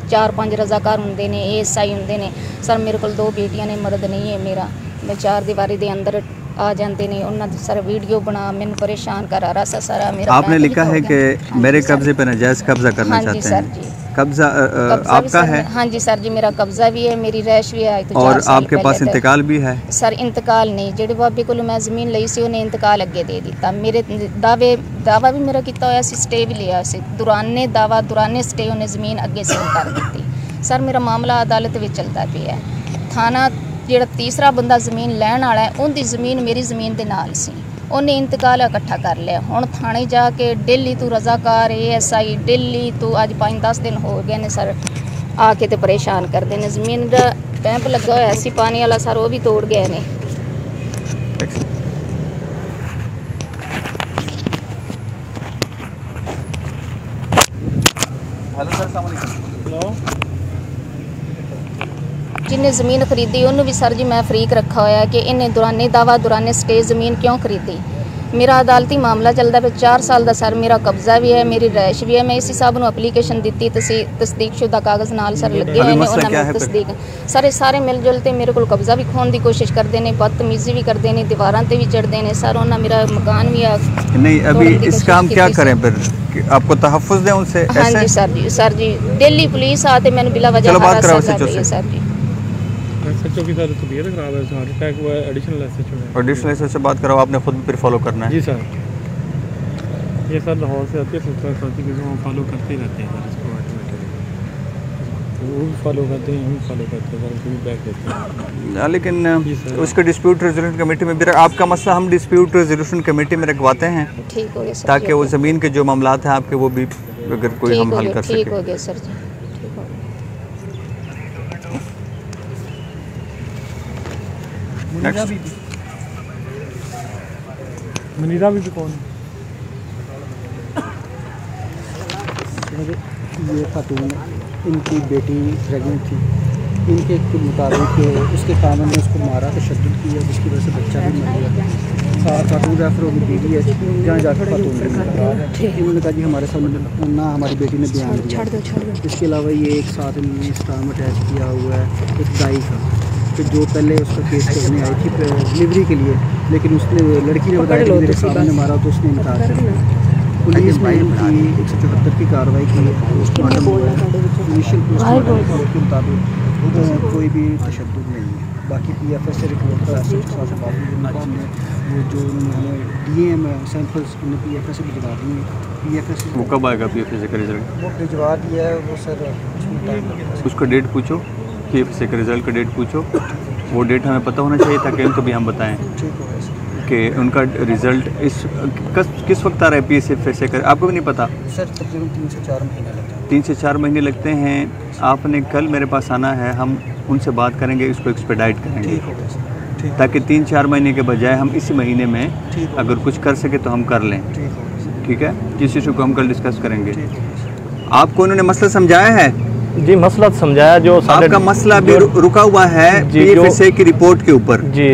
4-5 रजाकार होंदे ने, ASI होंदे ने सर। मेरे को 2 बेटियां ने, मर्द नहीं है मेरा। मैं 4 दीवारी दे अंदर आ जाते ने, उन्होंने सर वीडियो बना मैंने परेशान करा रहा सा सारा। मेरा आपने लिखा है कि मेरे कब्जे पे नाजायज़ कब्जा करना हाँ जी चाहते सर हैं। जी। कब्जा कब्जा भी आपका सर है? हाँ जी सर जी मेरा कब्जा भी है, मेरी रैश भी है। तो और 4 साल आपके पास पहले इंतकाल भी है? सर इंतकाल नहीं, जेडे बाबे को मैं ज़मीन लई सी उन्हें इंतकाल अगे दे दिता। मेरे दावा भी मेरा किया होया सी, स्टे भी लिया सी। दुराने दावा दुराने स्टे उन्हें ज़मीन अगे सेल कर दी सर। मेरा मामला अदालत में चलता पिया है। थाना जो तीसरा बंदा ज़मीन लैन वाला है उनकी ज़मीन मेरी ज़मीन के नाल सी, उन्हें इंतकाल इकट्ठा कर लिया। हुण थाने जाके डेली तू रजाकार ASI डेली तू अज 5-10 दिन हो गए ने सर, आके तो परेशान करते हैं। ज़मीन का पैंप लगा होया सी पानी वाला सर, वो भी तोड़ गए ने। हेलो सर, अस्सलाम वालेकुम। जिन्हें ज़मीन खरीदी उन्होंने भी सर जी मैं फरीक रखा होया कि इन्हें दुराने दावा दुराने स्टे ज़मीन क्यों खरीदी। मेरा अदालती मामला चलता है 4 साल का सर मेरा कब्जा भी है मेरी रैश भी है मैं इसी साहब ਨੂੰ एप्लीकेशन ਦਿੱਤੀ तस्दीकशुदा कागज़ नाल सर लगे हुए ने ਉਹਨਾਂ ਨੂੰ तस्दीक सर सारे मिल जुल के मेरे को कब्जा भी खोने की कोशिश करते हैं बदतमीजी भी करते हैं दीवारों से भी चढ़ते हैं सर उन्होंने मेरा मकान भी नहीं अभी इसका हम क्या करें फिर आपको तहफ़्फ़ुज़ दें उनसे हाँ जी सर जी डेली पुलिस आते मैंने बिला वजह हरासा कर रही है सर जी एसएचओ की सर तबीयत खराब है हार्ट अटैक हुआ है एडिशनल एसएचओ से बात कराओ आपने खुद फिर फॉलो करना है जी सर ये सर लाहौर से आती है संस्था की हम फॉलो करते ही रहते हैं सर इसको ऑटोमेटिकली वो भी फॉलो करते हैं हम भी फॉलो करते हैं सर फीडबैक देते हैं लेकिन उसके डिस्प्यूट रेजोल्यूशन कमेटी में भी आपका मसला हम डिस्प्यूट रेजोल्यूशन कमेटी में रखवाते हैं ठीक हो गया सर ताकि वो ज़मीन के जो मामलात हैं आपके वो भी अगर कोई हम हल कर सकें ठीक हो गया सर जी मनीरा भी कौन ये खातून इनकी बेटी प्रेगनेंट थी इनके मुताबिक उसके कानून ने उसको मारा तशद्दुद किया जिसकी वजह से बच्चा भी मर गया खातून रेफर होगी बीवी है जहाँ जाकर खातून ने इन्होंने कहा जी हमारे सामने ना हमारी बेटी ने बयान दिया इसके अलावा ये एक साथ इन्होंने स्टाम अटैच किया हुआ है एक दाई का कि जो पहले उसका केस करने आई थी डिलीवरी के लिए लेकिन उसने लड़की ने बताया कि मेरे सामने मारा तो उसने इनकार कर दिया पुलिस ने इनकी 174 की कार्रवाई की पोस्टमार्टम हुआ है इनिशियल पोस्टमार्टम के मुताबिक कोई भी तशद्दुद नहीं है बाकी PFS से रिपोर्ट का एसएचओ से बात हुई वो जो उन्होंने दिए हैं सैंपल्स उन्हें PFS से भिजवा दिए PFS वो कब आएगा PFS का रिजल्ट वो भिजवा दिया है वो सर टाइम उसका डेट पूछो PFS का रिजल्ट का डेट पूछो वो डेट हमें पता होना चाहिए ताकि उनको भी हम बताएं ठीक हो गया कि उनका रिज़ल्ट किस वक्त आ रहा है PFS का आपको भी नहीं पता सर तकरीबन 3 से 4 महीने लगते हैं 3 से 4 महीने लगते हैं आपने कल मेरे पास आना है हम उनसे बात करेंगे इसको एक्सपेडाइट करेंगे ठीक हो गया सर ठीक ताकि 3-4 महीने के बजाय हम इसी महीने में ठीक अगर कुछ कर सके तो हम कर लें ठीक हो गया सर ठीक है जिस इशू को हम कल डिस्कस करेंगे ठीक हो गया सर आपको उन्होंने मसला समझाया है जी मसला समझाया जो आपका मसला अभी रुका हुआ है PFSA की रिपोर्ट के ऊपर जी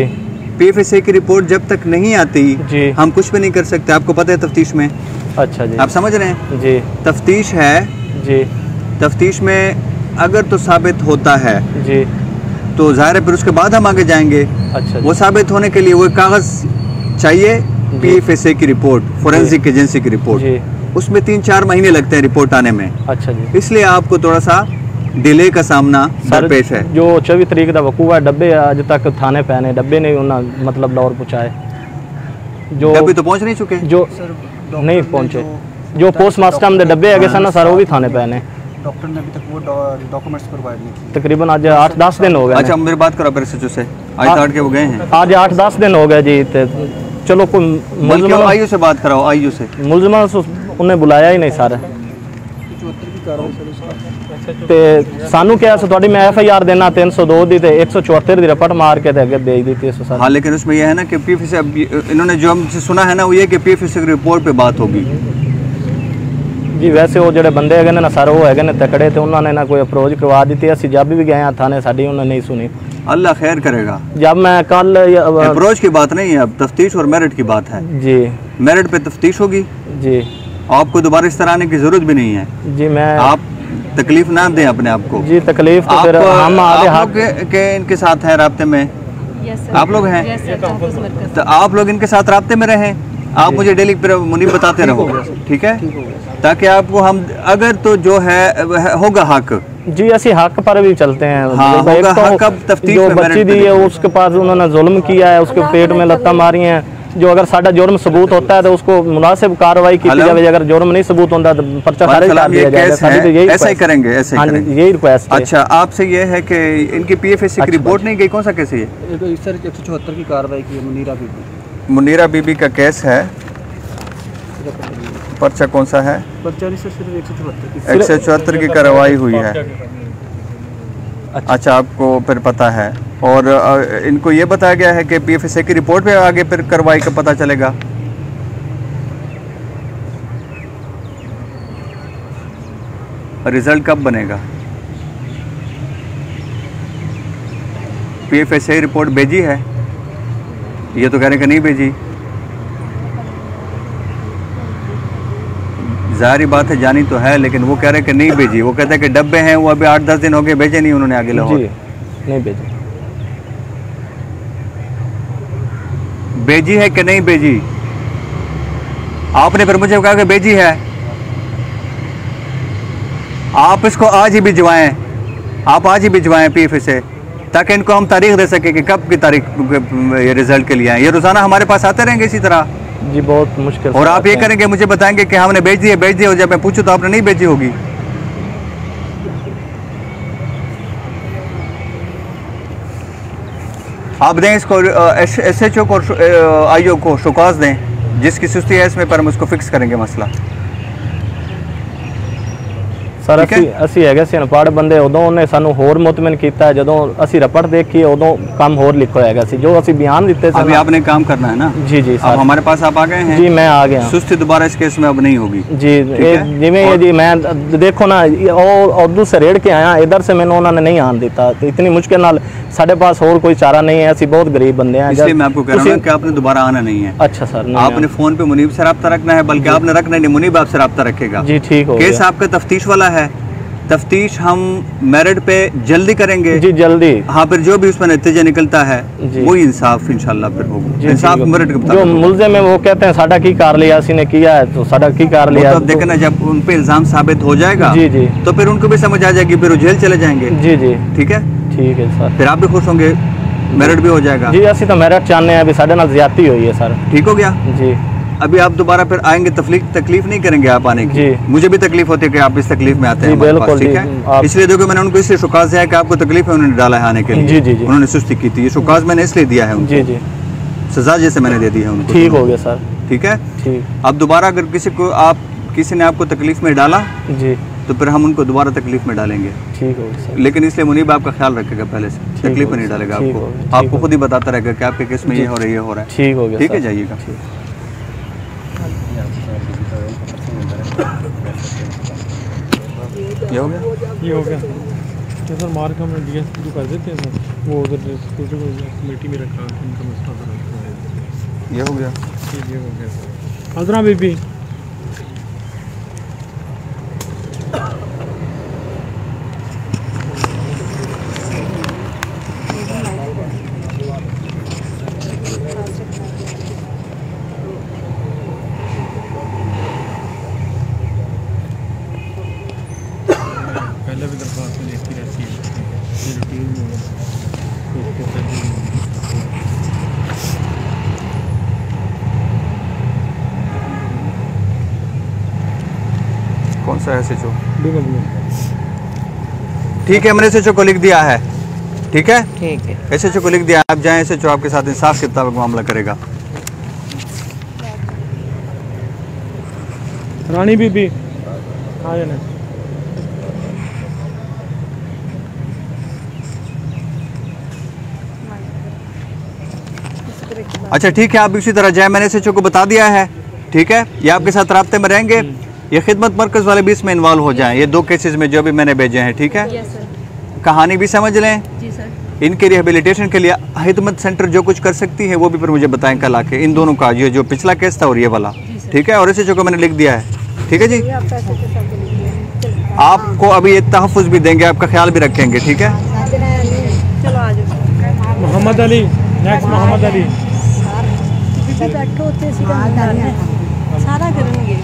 PFSA की रिपोर्ट जब तक नहीं आती जी हम कुछ भी नहीं कर सकते आपको पता है तफ्तीश में अच्छा जी आप समझ रहे हैं जी तफ्तीश है जी तफ्तीश में अगर तो साबित होता है जी तो जाहिर है फिर उसके बाद हम आगे जाएंगे अच्छा वो साबित होने के लिए वो कागज़ चाहिए PFSA की रिपोर्ट फोरेंसिक एजेंसी की रिपोर्ट जी उसमें 3-4 महीने लगते हैं रिपोर्ट आने में अच्छा जी इसलिए आपको थोड़ा सा डिले का सामना दरपेश है जो 24 तरीक का वकूआ डब्बे अज तक थाने पे ने डब्बे ने उन्हें मतलब लाहौर पहुँचाए जो अभी तो पहुंच नहीं चुके जो नहीं पहुँचे जो पोस्टमास्टम के डब्बे है सन सर वो भी थाने पे ने डॉक्टर ने अभी तक वो डॉक्यूमेंट्स प्रोवाइड नहीं किए तकरीबन आज 8-10 दिन हो गए अच्छा मेरी बात करो फिर सचो से आज ताड़ के वो गए हैं आज 8-10 दिन हो गए जी ते चलो कोई बल्कि आयु से बात कराओ आयु से मुलजमा उन्हें बुलाया ही नहीं सर 74 की कार्रवाई सर उसका ते सानू क्या थोड़ी मैं FIR देना 302 दी ते 174 दी रिपोर्ट मार के आगे भेज दी थी सर हाँ लेकिन उसमें यह है ना कि PFSA इन्होंने जो हमसे सुना है ना वो ये कि PFSA की रिपोर्ट पे बात होगी जी वैसे वो जो बंदे है ना सर वो है तकड़े तो उन्होंने ना कोई अप्रोच करवा दी थी असं जब भी गए हैं थाने साड़ी उन्होंने नहीं सुनी अल्लाह खैर करेगा जब मैं कल अप्रोच की बात नहीं है अब तफ्तीश और मेरिट की बात है जी मेरिट पे तफ्तीश होगी जी आपको दोबारा इस तरह आने की जरूरत भी नहीं है जी मैं आप तकलीफ ना दें अपने आप को जी तकलीफ तो फिर हम आगे आप लोग के इनके साथ हैं राब्ते में आप लोग हैं तो आप लोग इनके साथ राब्ते में रहें आप मुझे डेली मुनीब बताते रहो ठीक है ताकि आपको हम अगर तो जो है होगा हक जी ऐसी हक पर भी चलते हैं हाँ, होगा तो हक अब तफ्तीश जो में बच्ची दी है उसके पास उन्होंने जुल्म किया है उसके पेट में लत्ता मारी हैं जो अगर साडा जुर्म सबूत होता है तो उसको मुनासिब कार्रवाई की जाए अगर जुर्म नहीं सबूत होता तो पर्चा खारिज कर दिया जाए ऐसा ही करेंगे ऐसे हाँ यही रिक्वेस्ट है अच्छा आपसे ये है कि इनकी PFSA की रिपोर्ट नहीं गई कौन सा केस है ये सर 174 की कार्रवाई की है मुनीरा बीबी का केस है पर्चा कौन सा है पर्चा से सिर्फ 174 की कार्रवाई हुई है अच्छा आपको फिर पता है और इनको ये बताया गया है कि PFSA की रिपोर्ट पे आगे फिर कार्रवाई का पता चलेगा रिजल्ट कब बनेगा PFSA रिपोर्ट भेजी है ये तो कह रहे कि नहीं भेजी जाहिर बात है जानी तो है, लेकिन वो कह रहे हैं कि नहीं भेजी। वो कहते हैं कि डब्बे हैं, वो अभी 8-10 दिन हो गए भेजे नहीं उन्होंने आगे लाहौर। जी नहीं भेजी। भेजी है कि नहीं भेजी? आपने फिर मुझे कहा कि भेजी है। आप इसको आज ही भिजवाएं, आप आज ही भिजवाएं PF से, ताकि इनको हम तारीख दे सके कि कब की तारीख ये रिजल्ट के लिए आए। ये रोजाना हमारे पास आते रहेंगे इसी तरह जी, बहुत मुश्किल। और आप ये करेंगे, मुझे बताएंगे कि हमने भेज दी है, भेज दी है, और जब मैं पूछूं तो आपने नहीं भेजी होगी। आप दें इसको SHO को, IO को शोकाज दें, जिसकी सुस्ती है इसमें, पर हम उसको फिक्स करेंगे मसला। सर ਅਸੀਂ ਹੈਗੇ ਸੀ ਅਨਪੜ੍ਹ ਬੰਦੇ, ਉਦੋਂ ਉਹਨੇ ਸਾਨੂੰ ਹੋਰ ਮੁਤਮਿਨ ਕੀਤਾ। ਜਦੋਂ ਅਸੀਂ ਰਿਪੋर्ट देखी ਉਦੋਂ ਕੰਮ ਹੋਰ ਲਿਖਿਆ ਹੈਗਾ ਸੀ, ਜੋ ਅਸੀਂ ਬਿਆਨ ਦਿੱਤੇ ਸੀ। अभी आपने काम करना है ना? जी जी सर। अब हमारे पास आप आ गए हैं? जी मैं आ गया। सुस्ती दोबारा इस केस में अब नहीं होगी जी। जिमें ये जी मैं देखो ना, उर्दू से रेड़ के आया, इधर से मैंने उन्होंने नहीं आन दिता, तो इतनी मुश्किल नाल साढ़े पास और कोई चारा नहीं है, असि बहुत गरीब बंदे हैं। इसलिए मैं आपको कह रहा हूँ कि आपने दोबारा आना नहीं है। अच्छा सर। आपने फोन पे मुनीब से रब्ता रखना है, बल्कि आपने रखना नहीं, मुनीब आपसे रब्ता रखेगा। जी ठीक हो। केस आपका तफ्तीश वाला है, तफ्तीश हम मेरिट पे जल्दी करेंगे जी, जल्दी। हाँ, फिर जो भी उसमें नतीजा निकलता है वही इंसाफ इंशाल्लाह फिर होगा। इंसाफ मेरिट के जो मुल्ज़िम है वो कहते हैं साडा की कार लिया, ने किया है तो साडा की कार लिया। तो देखना, जब उन पे इल्जाम साबित हो जाएगा जी जी, तो फिर उनको भी समझ आ जाएगी, फिर वो जेल चले जाएंगे। जी जी ठीक है, ठीक है सर। फिर आप भी खुश होंगे, मेरिट भी हो जाएगा। जी असि तो मेरिट चाहते हैं, अभी साढ़े नाल ज्यादती हुई है सर। ठीक हो गया जी। अभी आप दोबारा फिर आएंगे, तकलीफ नहीं करेंगे आप आने की। मुझे भी तकलीफ होती है कि आप इस तकलीफ में आते हैं हमारे पास, ठीक है। इसलिए देखो, मैंने उनको इसलिए शुकाज दिया है कि आपको तकलीफ है, उन्होंने डाला है आने के लिए। जी जी जी। उन्होंने सुस्ती की थी, ये शुकाज मैंने इसलिए दिया है उनको। जी जी, सजा जैसे मैंने दे दी है उनको। ठीक हो गया सर। ठीक है, ठीक। अब दोबारा अगर किसी ने आपको तकलीफ में डाला जी, तो फिर हम उनको दोबारा तकलीफ में डालेंगे। ठीक हो गया। लेकिन इसलिए मुनीब आपका ख्याल रखेगा, पहले से तकलीफ में नहीं डालेगा आपको। आपको खुद ही बताता रहेगा कि आपके केस में ये हो रहा है, ये हो रहा है। ठीक हो गया। ठीक है, जाइएगा। ये हो गया, ये हो गया तो सर मार्क हम DS जो कर देते हैं सर, वो उधर कमेटी में रखा, इनका मसला। ये हो गया, ये हो गया सर। हजरा बीबी पहले भी दरख्वास्त में लिखती रहती है, ये रूटीन में कौन सा SHO? ठीक ठीक है, हमने SHO को लिख दिया है। ठीक है, ठीक है, SHO को लिख दिया, आप जाएं, SHO आपके साथ इंसाफ के मुताबिक मामला करेगा। रानी बीबी आ जाना। अच्छा ठीक है, आप इसी तरह जाए, मैंने SHO को बता दिया है। ठीक है, ये आपके साथ राब्ते में रहेंगे। ये खिदमत मरकज़ वाले भी इसमें इन्वॉल्व हो जाएं, ये 2 केसेस में जो भी मैंने भेजे हैं। ठीक है, कहानी भी समझ लें। जी सर। इनके रिहेबिलिटेशन के लिए खिदमत सेंटर जो कुछ कर सकती है वो भी फिर मुझे बताएं कल आके, इन दोनों का, ये जो पिछला केस था और ये वाला। ठीक है, और SHO को मैंने लिख दिया है। ठीक है जी, आपको अभी ये तहफ़्फ़ुज़ भी देंगे, आपका ख्याल भी रखेंगे। ठीक है, मोहम्मद अली नेक्स्ट, मोहम्मद अली सारा करेंगे, सारा करेंगे,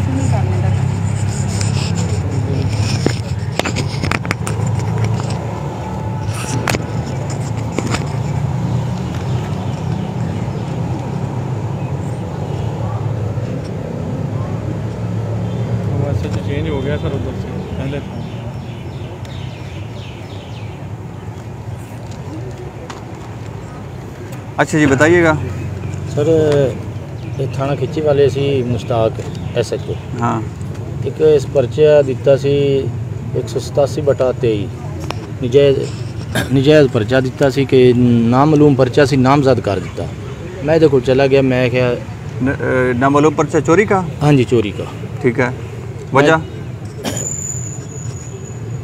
नहीं करने लगा। वैसे तो चेंज हो गया सर, उधर से पहले था। अच्छा जी, बताइएगा सर। ਇਹ ਥਾਣਾ ਖਿੱਚੀ ਵਾਲੇ ਸੀ ਮੁਸ਼ਤਾਕ SHO। हाँ, ਇੱਕ ਇਸ ਪਰਚਾ ਦਿੱਤਾ ਸੀ 187/23 ਨਜਾਇਜ਼ ਪਰਚਾ ਦਿੱਤਾ ਸੀ ਕਿ ਨਾਮਾਲੂਮ ਪਰਚਾ ਸੀ, ਨਾਮਜ਼ਦ ਕਰ ਦਿੱਤਾ। ਮੈਂ ਇਹਦੇ ਕੋਲ ਚਲਾ ਗਿਆ, ਮੈਂ ਕਿਹਾ नामालूम पर्चा चोरी का। ਹਾਂਜੀ ਚੋਰੀ का। ठीक है, वजह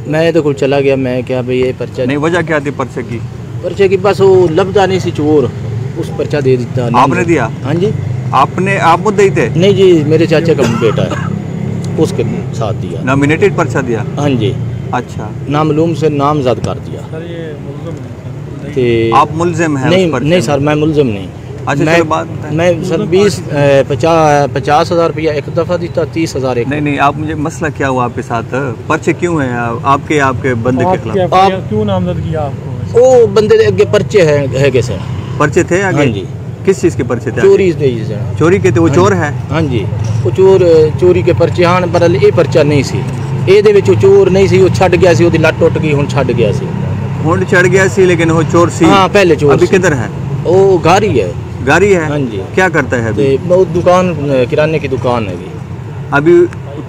मैं ਇਹਦੇ ਕੋਲ ਚਲਾ ਗਿਆ, मैं क्या भाई ये पर्चा नहीं, वजह क्या थी पर्चे की? पर्चे की बस वो लभदा नहीं सी चोर, उस पर्चा दे दिता। आपने दिया? हाँ जी। आपने, आप मुद्दई थे? नहीं जी, मेरे चाचा का बेटा है। उसके साथ दिया। नॉमिनेटेड पर्चा दिया? हाँ जी। अच्छा, नामालूम से नामजद कर दिया। सर ये मुल्ज़िम है ते आप मुल्जिम हैं? नहीं सर, मैं मुल्जिम नहीं। अच्छा चलो बात बताएं। मैं सर 50,000 रुपया एक दफ़ा दिता, 30,000 एक। नहीं आप मुझे मसला क्या हुआ आपके साथ? पर्चे क्यों हैं आपके बंदे के खिलाफ? आप क्यों नामजद किया आपको? वो बंदे के आगे पर्चे है कैसे? पर्चे थे आगे? हाँ जी। किस चीज़ के पर्चे थे? चोरी के थे? वो चोर है? हाँ जी, वो चोरी के पर्चे। हाँ पर ये पर्चा नहीं सी, ਇਹਦੇ ਵਿੱਚ ਚੋਰ ਨਹੀਂ ਸੀ, ਉਹ ਛੱਡ ਗਿਆ ਸੀ, ਉਹਦੀ ਲੱਤ ਟੁੱਟ ਗਈ, ਹੁਣ ਛੱਡ ਗਿਆ ਸੀ। ਹੁਣ ਛੱਡ ਗਿਆ ਸੀ लेकिन वो चोर सी? हाँ पहले चोर। अभी किधर है? वो गाड़ी है। गाड़ी है? हाँ जी। क्या करता है अभी? वो दुकान, किराने की दुकान है। अभी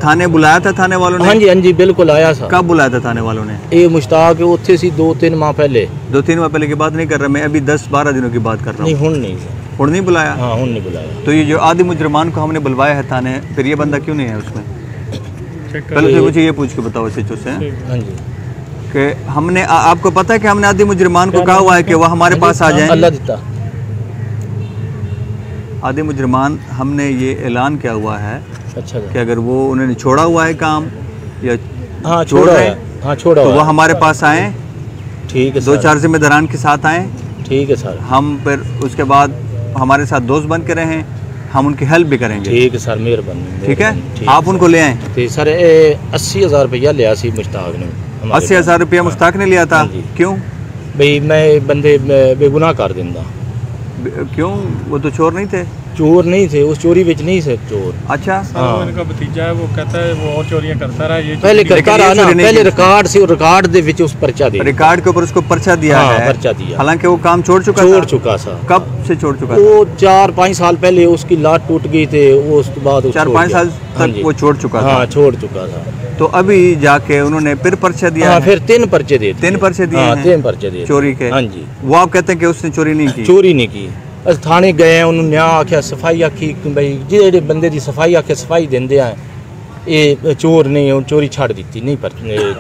थाने बुलाया था थाने वालों ने? हाँ जी बिल्कुल आया था। कब बुलाया था थाने वालों ने? ये मुश्ताक उत्थे सी 2-3 माह पहले। 2-3 माह पहले की बात नहीं कर रहा मैं, अभी 10-12 दिनों की बात कर रहा हूँ। नहीं हुण नहीं, हुण नहीं बुलाया? हाँ हुण नहीं बुलाया। तो ये जो आदि मुजरमान को हमने बुलवाया है थाने, फिर ये बंदा क्यों नहीं है उसमें? पहले मुझे ये पूछ के बताओ सचो से हाँ जी कि हमने आपको पता है कि हमने आदि मुजरमान को कहा हुआ है कि वह हमारे पास आ जाएं? अल्लाह दिता। आदि मुजरमान हमने ये ऐलान किया हुआ है अच्छा कि अगर वो उन्होंने छोड़ा हुआ है काम या हाँ छोड़ा है, हाँ छोड़ा तो वो हमारे पास आए। ठीक है, 2-4 जिम्मेदारान के साथ आए। ठीक है सर। हम फिर उसके बाद हमारे साथ दोस्त बन के रहें, हम उनकी हेल्प भी करेंगे। ठीक है सर, मेहरबानी। ठीक है, आप उनको ले आए। तो सर 80,000 रुपया लिया सी मुश्ताक ने। 80,000 रुपया मुश्ताक ने लिया था? क्यों भाई मैं बंदे बेगुनाह कर देंदा। क्यों? वो तो चोर नहीं थे? चोर नहीं थे, उस चोरी विच नहीं थे चोर। अच्छा हाँ। इनका भतीजा है, वो कहता है वो और चोरियां करता रहा। ये पहले करता रहा ना, पहले रिकॉर्ड से, रिकॉर्ड दे विच उस पर्चा दे, रिकॉर्ड के ऊपर उसको पर्चा दिया है। पर्चा दिया, हालांकि वो काम छोड़ चुका था। कब से छोड़ चुका था? वो 4-5 साल पहले उसकी लात टूट गई थी, वो उसके बाद 4-5 साल तक वो छोड़ चुका था। हाँ छोड़ चुका था। तो अभी जाके उन्होंने फिर पर्चा दिया? हाँ, फिर 3 पर्चे दिए। 3 पर्चे दिए? 3 पर्चे दिए चोरी के? हाँ जी। वो आप कहते हैं कि उसने चोरी नहीं की? चोरी नहीं की। अस थाने गए, उन्होंने आख्या सफाई आखी भाई जेडे बंदे की सफाई आखे सफाई देंदे हैं, ये चोर नहीं, चोरी छड़ दी नहीं, पर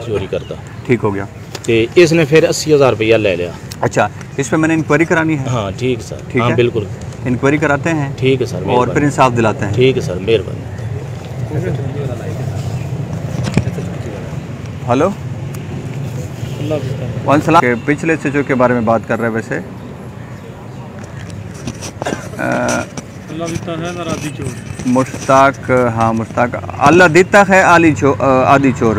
चोरी करता। ठीक हो गया। तो इसने फिर 80,000 रुपया ले लिया। अच्छा, इस पर मैंने इंक्वायरी करानी है? हाँ ठीक सर। ठीक हाँ है, बिल्कुल इंक्वायरी कराते हैं। ठीक है सर, और फिर इंसाफ दिलाते हैं। ठीक है सर, मेहरबानी। हेलो वालेकुम। पिछले सचो के बारे में बात कर रहे हैं। वैसे मुश्ताक, हाँ मुश्ताक अल्लाह देता है आदि चोर,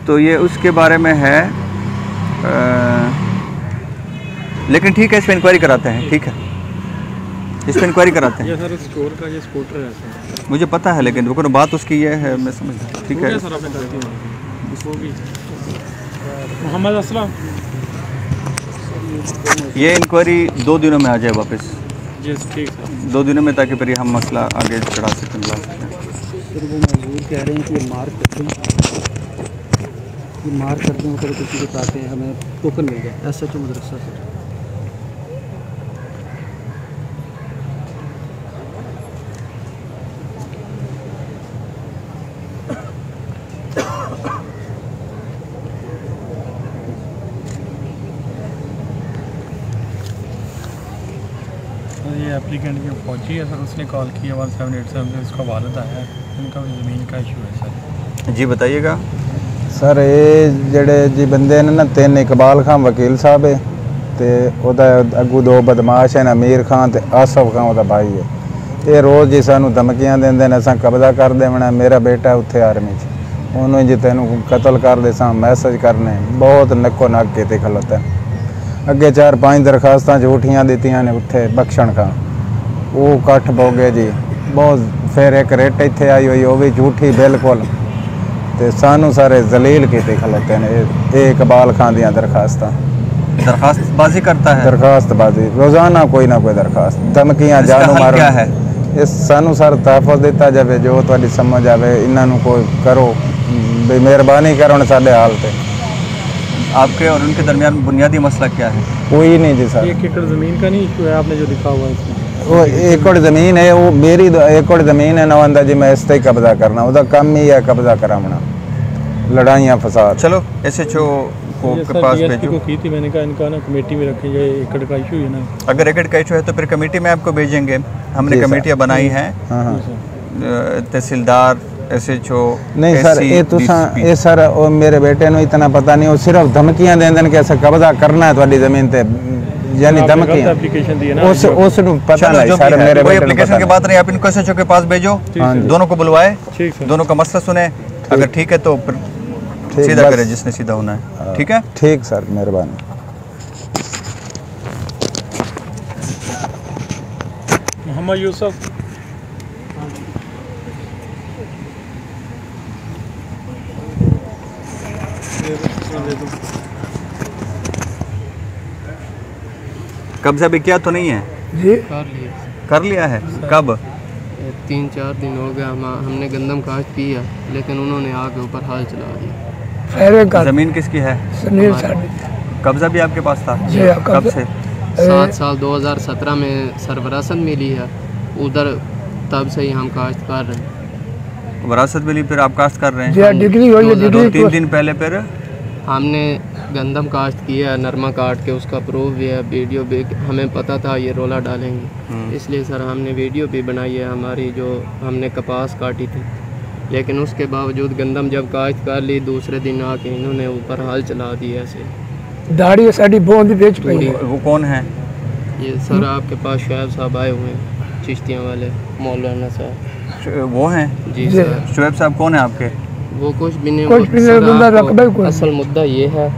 तो ये उसके बारे में है। लेकिन ठीक है, इस पर इंक्वायरी कराते हैं। ठीक है, इस पर इंक्वायरी कराते हैं। ये सर स्टोर का ये सपोर्टर है सर। मुझे पता है, लेकिन रुको ना, बात उसकी ये है, मैं समझ। ठीक है मोहम्मद असलम, ये इंक्वायरी 2 दिनों में आ जाए वापस। जी ठीक है, 2 दिनों में, ताकि फिर हम मसला आगे चढ़ा सकें। फिर वो मजबूर कह रहे हैं कि ये मार करते हैं, ये मार करते हैं, फिर किसी को चाहते हैं हमें टोकन मिल जाए। ऐसा तो मदरसा से ये एप्लीकेंट की पहुंची है सर, उसने कॉल किया 1787 से, उसका वालिद आया है, उनका ज़मीन का इशू है सर। जी बताइएगा सर। ये जड़े जी बंदे ने ना, 3 इकबाल खान वकील साहब है, तो ਉਹਦਾ अगू 2 बदमाश हैं, अमीर खान ते आसफ खान ਉਹਦਾ भाई है। ये रोज़ जी सानू धमकियां देंदे ने, असां कब्जा कर देवना, मेरा बेटा उत्थे आर्मी च, उन्होंने जी तेनू कतल कर दे, सा मैसेज करने, बहुत नक्को नक के खलोता। अगे 4-5 दरखास्तां झूठियां दित्तियां ने उत्थे बख्शण खां, वो कट्ठ पौ गए जी बहुत। फिर एक रेट इत्थे आई हुई, वो भी झूठी बिल्कुल, तो सानू सारे जलील किते खलोते ने। ये इकबाल खान दियां दरखास्तां, दरखास्तबाजी करता है। दरखास्तबाजी रोज़ाना कोई ना कोई दरखास्त, धमकियां, जानू मार। क्या है इस सानू सर तहफ़ुज़ दिता जाए, जो तुहाडी समझ आवे, इन्हां कोई करो, भी मेहरबानी करो साडे हाल पे। आपके और उनके दरमियान बुनियादी मसला क्या है? कोई नहीं जी सर। 1 एकड़ ज़मीन का नहीं इशू है, आपने जो लिखा हुआ है इसमें। वो 1 एकड़ ज़मीन है, वो मेरी 1 एकड़ ज़मीन है, नवंदा जी मैं इस पर कब्जा करना, उसका कम ही है कब्जा कराना, लड़ाइयाँ फसाद। चलो SHO के पास भेजो। को की थी मैंने कहा, इनका ना कमेटी में रखें, ये एकड़ का इशू है ना। अगर एकड़ का इशू है तो फिर कमेटी में आपको भेजेंगे, हमने कमेटियाँ बनाई हैं। हाँ हाँ तहसीलदार SHO नहीं सर ये सर वो मेरे बेटे ने इतना पता नहीं, वो सिर्फ धमकियां देंदे कि ऐसा कब्जा करना है तुम्हारी जमीन पे, यानी धमकियां एप्लीकेशन दी है ना, उस पता नहीं सर मेरे कोई बेटे एप्लीकेशन की बात नहीं, आप इनको SHO के पास भेजो, दोनों को बुलवाए, दोनों का मसला सुने, अगर ठीक है तो फिर सीधा करे जिसने सीधा होना है। ठीक है, ठीक सर, मेहरबानी। मोहम्मद यूसुफ कब्जा भी किया तो नहीं है जी? कर लिया है। कब? 3-4 दिन हो गया, हमने गंदम काश्त की है, लेकिन उन्होंने आके ऊपर हाल चला दिया। जमीन किसकी है? कब्जा भी आपके पास था? कब से? 7 साल 2017 में सरवरासत मिली है उधर, तब से ही हम काश्त कर रहे हैं। वरासत मिली फिर आप काश्त कर रहे हैं? डिग्री हुई है, 2-3 दिन पहले फिर हमने गंदम काश्त किया है, नरमा काट के, उसका प्रूफ भी है, वीडियो भी, हमें पता था ये रोला डालेंगे, इसलिए सर हमने वीडियो भी बनाई है हमारी, जो हमने कपास काटी थी, लेकिन उसके बावजूद गंदम जब काश्त कर ली, दूसरे दिन आके इन्होंने ऊपर हाल चला दिया ऐसे। दाढ़ी साड़ी बहुत बेच पड़ी। वो कौन है? ये सर आपके पास शुएब साहब आए हुए हैं, चिश्तियाँ वाले मौलाना साहब। वो हैं? जी सर। शुएब साहब कौन है आपके? वो कुछ भी नहीं, असल मुद्दा ये है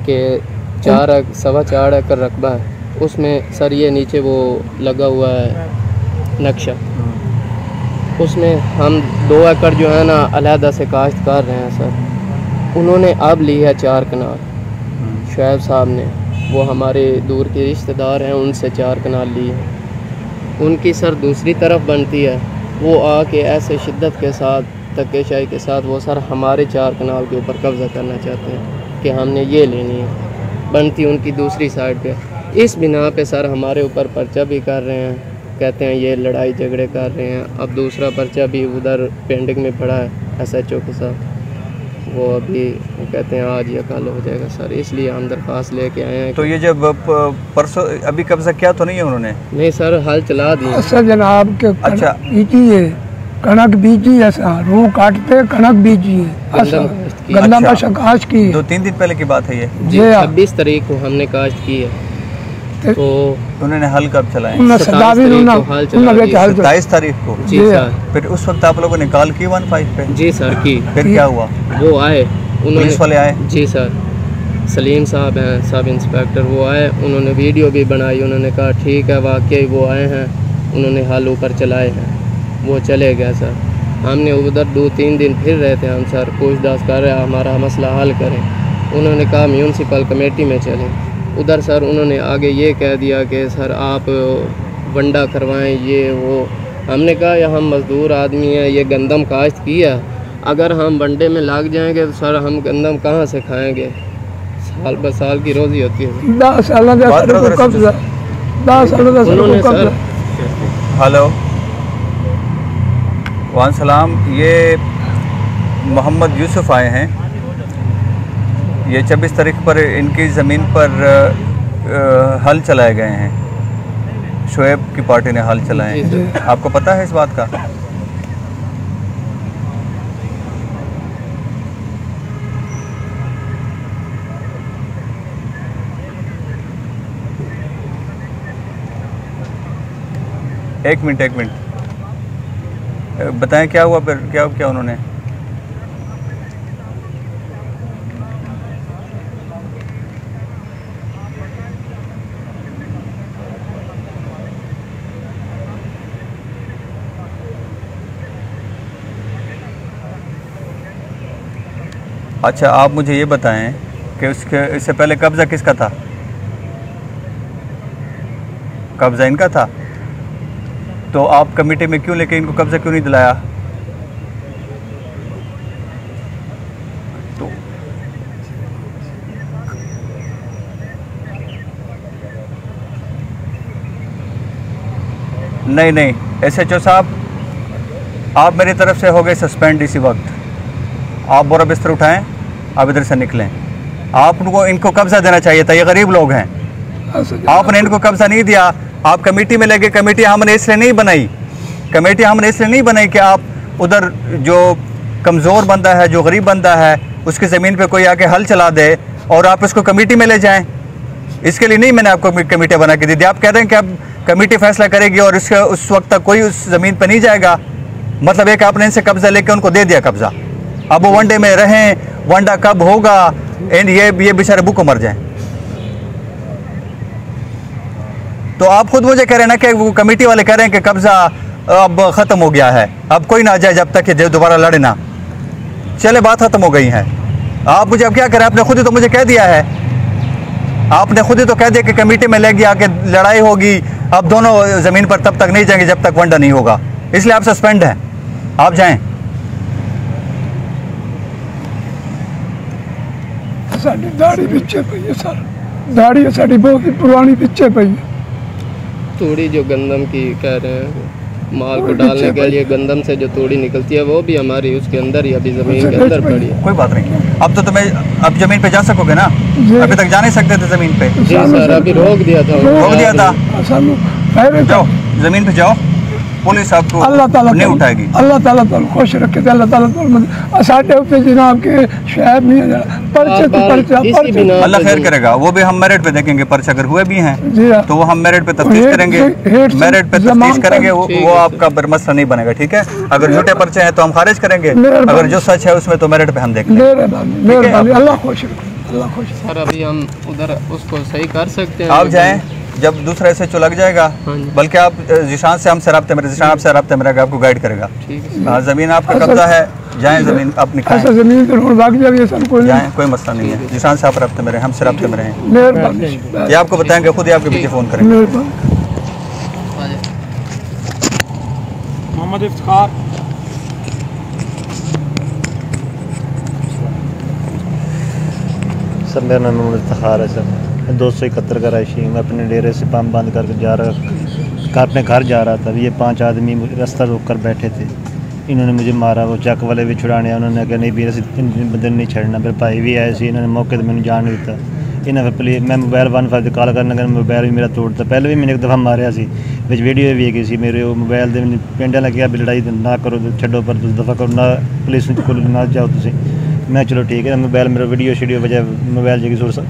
कि 4.25 एकड़ रकबा है, उसमें सर ये नीचे वो लगा हुआ है नक्शा, उसमें हम 2 एकड़ जो है ना अलहदा से काश्त कर रहे हैं सर। उन्होंने अब ली है 4 कनाल, शुएब साहब ने, वो हमारे दूर के रिश्तेदार हैं, उनसे 4 कनाल ली है। उनकी सर दूसरी तरफ बनती है, वो आके ऐसे शिद्दत के साथ, धक्केशाही के साथ वो सर हमारे 4 कनाल के ऊपर कब्ज़ा करना चाहते हैं कि हमने ये लेनी है, बनती उनकी दूसरी साइड पे। इस बिना पे सर हमारे ऊपर पर्चा भी कर रहे हैं, कहते हैं ये लड़ाई झगड़े कर रहे हैं। अब दूसरा पर्चा भी उधर पेंडिंग में पड़ा है SHO के साथ, वो अभी कहते हैं आज या कल हो जाएगा सर, इसलिए हम दरख्वास्त लेके आए हैं। तो ये जब परसों अभी कब्जा किया तो नहीं है उन्होंने? नहीं सर, हल चला दिया सर जनाब के। अच्छा, कनक बीजी है सर, रूह काटते कनक बीजी है, गंदम का काश्त की। 2-3 दिन पहले की बात है ये? जी, 26 तारीख को हमने काश्त की है, तो उन्होंने हल कब चलाए? 27 तारीख को। जी सर। फिर उस वक्त आप लोगों ने कॉल की 15 पे? जी सर की। फिर क्या हुआ? वो आए, उन्होंने, पुलिस वाले आए? जी सर, सलीम साहब हैं सब इंस्पेक्टर, वो आए, उन्होंने वीडियो भी बनाई, उन्होंने कहा ठीक है वाकई वो आए हैं, उन्होंने हल ऊपर चलाए हैं, वो चले गए सर। हमने उधर 2-3 दिन फिर रहे थे हम सर, पूछताछ कर रहे हमारा मसला हल करें। उन्होंने कहा म्यूनसिपल कमेटी में चलें, उधर सर उन्होंने आगे ये कह दिया कि सर आप वंडा करवाएं ये वो। हमने कहा या हम मज़दूर आदमी हैं, ये गंदम काश्त किया, अगर हम वंडे में लग जाएंगे तो सर हम गंदम कहाँ से खाएंगे, साल ब साल की रोज़ी होती है। 10 साल हेलो वान सलाम, ये मोहम्मद यूसुफ आए हैं, ये 26 तारीख पर इनकी ज़मीन पर हल चलाए गए हैं, शुएब की पार्टी ने हल चलाए हैं, आपको पता है इस बात का? एक मिनट बताएं क्या हुआ फिर, क्या उन्होंने? अच्छा, आप मुझे ये बताएं कि इससे पहले कब्ज़ा किसका था? कब्ज़ा इनका था, तो आप कमेटी में क्यों लेके इनको कब्ज़ा क्यों नहीं दिलाया? तो नहीं SHO साहब, आप मेरी तरफ से हो गए सस्पेंड इसी वक्त। आप बोरा बिस्तर उठाएं, आप इधर से निकलें। आपको इनको कब्ज़ा देना चाहिए था, ये गरीब लोग हैं, आपने इनको कब्ज़ा नहीं दिया। आप कमेटी में लगे, कमेटी हमने इसलिए नहीं बनाई कमेटी हमने इसलिए नहीं बनाई कि आप उधर जो कमज़ोर बंदा है, जो गरीब बंदा है, उसकी ज़मीन पे कोई आके हल चला दे और आप उसको कमेटी में ले जाएं। इसके लिए नहीं मैंने आपको कमेटियाँ बना के दी थी। आप कह रहे हैं कि अब कमेटी फैसला करेगी और इसके उस वक्त तक कोई उस ज़मीन पर नहीं जाएगा। मतलब एक आपने इनसे कब्ज़ा लेके उनको दे दिया कब्ज़ा, अब वो वनडे में रहें, वनडा कब होगा, एंड ये बेचारे भूखों मर जाएं। तो आप खुद मुझे कह रहे हैं ना कि वो कमेटी वाले कह रहे हैं कि कब्ज़ा अब ख़त्म हो गया है, अब कोई ना जाए जब तक कि दोबारा लड़े ना। चले बात ख़त्म हो गई है, आप मुझे अब क्या करें? आपने खुद ही तो मुझे कह दिया है, आपने खुद ही तो कह दिया कि कमेटी में लेके आके लड़ाई होगी, अब दोनों ज़मीन पर तब तक नहीं जाएंगे जब तक वनडा नहीं होगा, इसलिए आप सस्पेंड हैं, आप जाएं। साड़ी दाढ़ी पीछे पई है सर, दाढ़ी साड़ी बहुत ही पुरानी पीछे पई है। तूड़ी जो गंदम की कह रहे हैं, माल को डालने के लिए गंदम से जो तूड़ी निकलती है वो भी हमारी उसके अंदर ही अभी ज़मीन के अंदर पड़ी है। कोई बात नहीं, अब तो तुम्हें अब ज़मीन पे जा सकोगे ना, अभी तक जा नहीं सकते थे ज़मीन पे। जी सर, अभी रोक दिया था, जाओ ज़मीन पे जाओ, पुलिस आपको अल्लाह ताला नहीं उठाएगी। अल्लाह ताला खुश रखे, अल्लाह ताला साढ़े ऊपर जनाब के शहर नहीं है पर्चे तो पर्चा अल्लाह खैर करेगा। वो भी हम मेरिट पे देखेंगे, पर्चे अगर हुए भी हैं तो वो हम मेरिट पे तफ्तीश करेंगे, मेरिट पे तफ्तीश करेंगे, वो आपका मसला नहीं बनेगा, ठीक है। अगर झूठे पर्चे हैं तो हम खारिज करेंगे, अगर जो सच है उसमें तो मेरिट पे हम देखेंगे। अल्लाह खुश अल्लाह खुश। सर अभी हम उधर उसको सही कर सकते हैं, आप जाएं, जब दूसरा ऐसे लग जाएगा, बल्कि आप जिशान से हमसे रब्ते में, जिशान आपसे रब्ते में रहेगा, आपको गाइड करेगा। हाँ, ज़मीन आपका कब्जा है, जाएं ज़मीन अपनी खाएं, ज़मीन तो भाग जाएगी सर, जाएं, कोई मसला नहीं है। जिशान से आप रब्ते में रहें, हमसे रब्ते में रहें, ये आपको बताएंगे, खुद ही आपके पीछे फ़ोन करेंगे। मोहम्मद इफ्तिखार, सर मेरा नाम मोहम्मद इफ्तिखार है सर, 271 का राशि। मैं अपने डेरे से पंप बंद करके अपने घर जा रहा था। ये 5 आदमी रास्ता रोक कर बैठे थे, इन्होंने मुझे मारा। वो चक वाले भी छुड़ाने, उन्होंने कहा नहीं भी इन बंदे नहीं छड़ना। मेरे भाई भी आए थे, इन्होंने मौके पर मैंने जान नहीं दिता। इन्हें फिर मैं मोबाइल 1 कॉल करने लगा, मोबाइल भी मेरा तोड़ता। पहले भी मैंने एक दफ़ा मारिया सी, विच वीडियो भी है मेरे मोबाइल के। पिंड वाला क्या भी लड़ाई ना करो, छड्डो पर दफ़ा करो ना, पुलिस को ना जाओ तुम। मैं चलो ठीक है, मोबाइल मेरा वीडियो वजह मोबाइल जी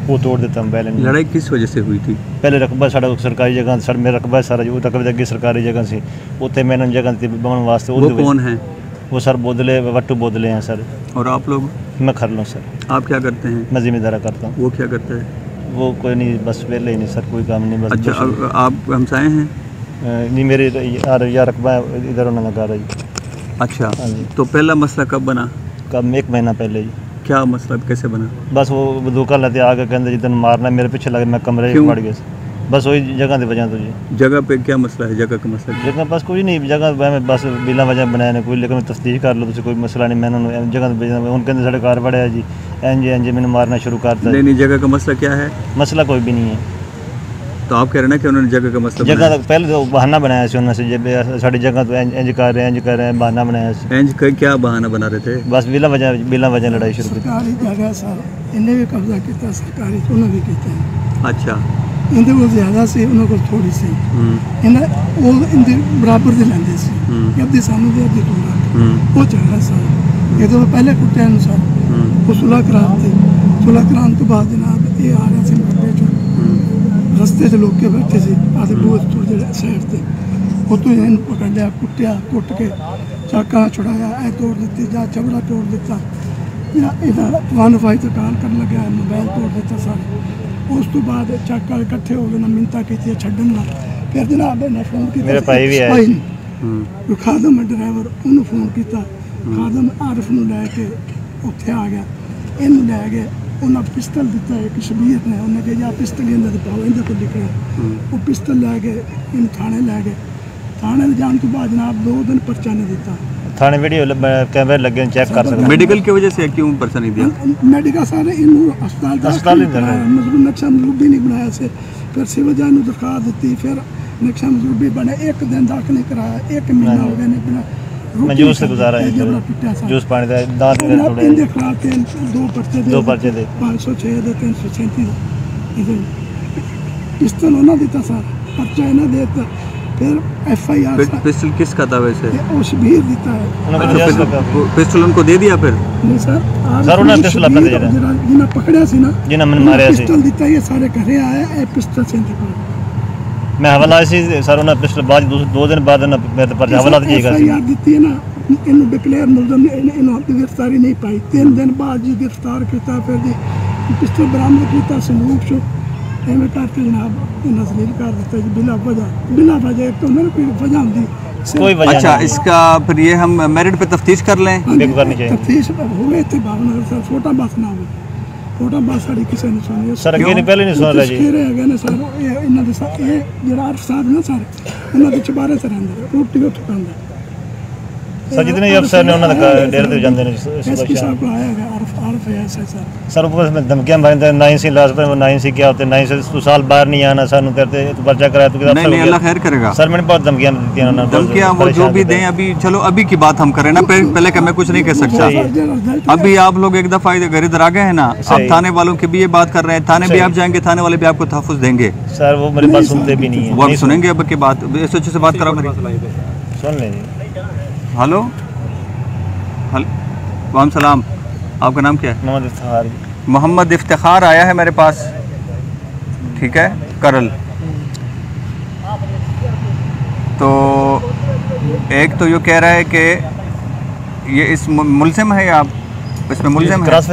वो तोड़ देता मोबाइल। लड़ाई किस वजह से हुई थी? पहले रकबा साढ़ा सरकारी जगह, सर मेरा रकबा सारा जो तक अगे सरकारी जगह से उत्थे मैंने जगह बनाने वास्ते। वो कौन है? वो सर बोदले, वट्टू बोदले हैं सर। और आप लोग? मैं खरलों सर। आप क्या करते हैं? मैं जिम्मेदारा करता हूँ। वो क्या करता है? वो कोई नहीं, बस वेले ही नहीं सर, कोई काम नहीं बस। अच्छा, आप हमसाए हैं? नहीं, मेरे या रकबा इधर उन्होंने कहा जी। अच्छा, तो पहला मसला कब बना? कब? 1 महीना पहले जी। क्या मसला कैसे बना? बस वो धोखा लेते आगे कहते जितने मारना, मेरे पीछे लगे, मैं कमरे पड़ गया। बस वही जगह की वजह तो जी। जगह पे क्या मसला है? जगह का मसला? जगह बस कोई नहीं, जगह मैं बस बिला वजह बनाया नहीं कोई, लेकिन तफ्तीश कर लो तो कोई मसला नहीं। मैंने जगह उनके अंदर साढ़े कार बड़ा है जी, एंजे मैंने मारना शुरू करता। नहीं, जगह का मसला क्या है? मसला कोई भी नहीं है। तो आप कह रहे हैं ना कि उन्होंने जगह का मसला जगह पहले तो बहाना बनाया से उन्होंने से साड़ी जगह तो इंज कर रहे हैं बहाना बनाया से। इंज क्या बहाना बना रहे थे? बस बिला वजह लड़ाई शुरू की। सरकारी जगह सर इन्हें भी कब्जा किया, सरकारी तो उन्होंने भी किया। अच्छा, इनके को ज़्यादा से उन्होंने को थोड़ी सी इन्हें वो इनके बराबर से लेंदे से कि अद्धी सानू दे अद्धी तू वो झगड़ा सर। ये तो पहले कुत्ते अनुसार वो सुलह कराते, सुलह कराने तो बाद जनाब ये आ रहे थे मेरे जो रस्ते से लोग के बैठे से आते बहुत थोड़े साइड से वो तो इन पकड़ लिया, कुटिया, कुट के चाका छुड़ाया, ऐ तोड़ देती, जा चबड़ा तोड़ देता, या इधर 1 तो कॉल कर लगा, मोबाइल तोड़ देता सारे। उस तो बाद चाका इकट्ठे हो गए ना, मिनता की छड्डन ला। फिर जनाब ने फोन किया, मेरे भाई भी आए, खादम ड्राइवर उन्होंने फोन किया, खादम आरिफ नूं लैके उत्थे आ गया, इन लै गए, उन्हें पिस्टल दिता एक शबीर ने, उन्हें कहा या पिस्टल इन्हें तो पाओ, इन्हें को लिखना। वो पिस्टल लै गए, इन थाने लै गए। थाने जाने तो बाद जनाब 2 दिन पर्चा नहीं दिता। थाने वीडियो कैमरे लगे चेक कर सकते। मेडिकल की वजह से क्यों पर्चा नहीं दिया? मेडिकल सारे इन अस्पताल नक्शा मजरूबी नहीं बनाया से। फिर सिविल जज ने दरखास्त दी, फिर नक्शा मजरूबी बने, 1 दिन दाखिल नहीं कराया, 1 महीना हो गया नहीं बना। मैं जूस से गुजारा है, जूस पानी दे दांत में थोड़े इनके खिलाफ 2 पर्चे दे 506 दे 337 इधर पिस्तल उन्हें दिता सर, पर्चा इन्हें देता। फिर FIR पिस्टल किसका था वैसे? वो शबीर देता है। पिस्टल उनको दे दिया फिर? नहीं सर उन्होंने पिस्टल अपना दे दिया जिन्हें पकड़ा सी ना, जिन्हें मैंने मारा सी पिस्टल देता है, ये सारे घरे आए ए पिस्टल से मैं हवाला सी सर उन्हें पिस्टल बाद 2 दिन बाद मेरे पर हवाला दिएगा FIR देती है ना, इन्होंने डिक्लेयर मुलजम ने इन्होंने गिरफ्तारी नहीं पाई। 3 दिन बाद जी गिरफ्तार किया, फिर जी पिस्टल बरामद किया, सलूक शो एवं करके जनाब नजलील कर देता है बिला वजह एक तो मेरे कोई वजह होती कोई वजह। अच्छा इसका फिर ये हम मेरिट पे तफ्तीश कर लें? तफ्तीश हो गए थे भावनगर सर, छोटा बस ना हो, छोटा बस साड़ी किसी ने सुनी सर अगे नहीं पहले नहीं सुन रहा जी ने सर इन्हों के साथ ये जरा आरफ साहब ना सर उन्होंने चबारे से रहंदे रोटी उत्थे खांदे सर जितने अफसर ने उन्होंने डेरे ते जांदे ने एसपी साहब को आया है आरफ है सर ऊपर में धमकियां मारते 9 सी लास्ट पर 9 सी क्या होते 9 से तू साल बाहर नहीं आना सानू करते तू पर्चा कराया तू नहीं अल्लाह खैर करेगा सर। मैंने बहुत धमकियां दी थी उन्होंने, धमकियां वो जो भी दें। अभी चलो अभी की बात हम करें ना, पहले का मैं कुछ नहीं कह सकता। अभी आप लोग एक दफा घर इधर आ गए हैं ना, आप थाने वालों की भी ये बात कर रहे हैं, थाने भी आप जाएंगे, थाने वाले भी आपको तहफ़्फ़ुज़ देंगे। सर वो मेरी बात सुनते भी नहीं है, वो आप सुनेंगे अब की बात, ऐसे से बात करो मेरी, सुन लें। हेलो वालेकुम सलाम, आपका नाम क्या है? मोहम्मद इफ्तिखार आया है मेरे पास, ठीक है करल। तो एक तो ये कह रहा है कि ये इस मुलजिम है, आप इसमें मुलजिम है? क्रॉस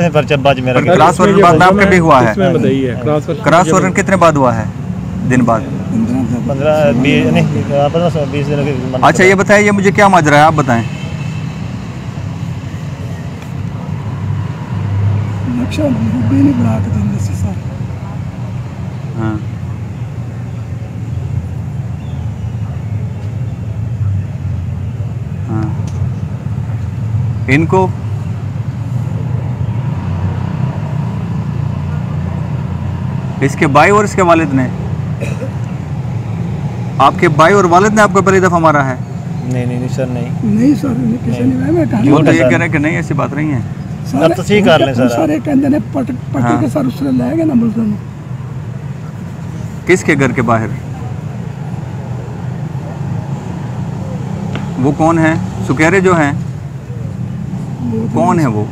वारंट बाद आपके भी हुआ है? क्रॉस वारंट कितने बाद हुआ है? दिन बाद 15-20 दिन। अच्छा ये बताइए, ये मुझे क्या माजरा है, आप बताएं। नक्शा नहीं बना के देंगे सर। हाँ हाँ इनको इसके भाई और इसके वालिद ने, आपके भाई और वालिद ने आपको पहली दफा मारा है? नहीं सर नहीं सर किसी ने ये कह रहे हैं कि नहीं ऐसी बात नहीं है सर। तो ठीक कर लें सर, सारे कहते ने पट के सर उसने ले गए ना मुल्ज़िम। किसके घर के बाहर? वो कौन है? सुकेरे जो हैं कौन है वो?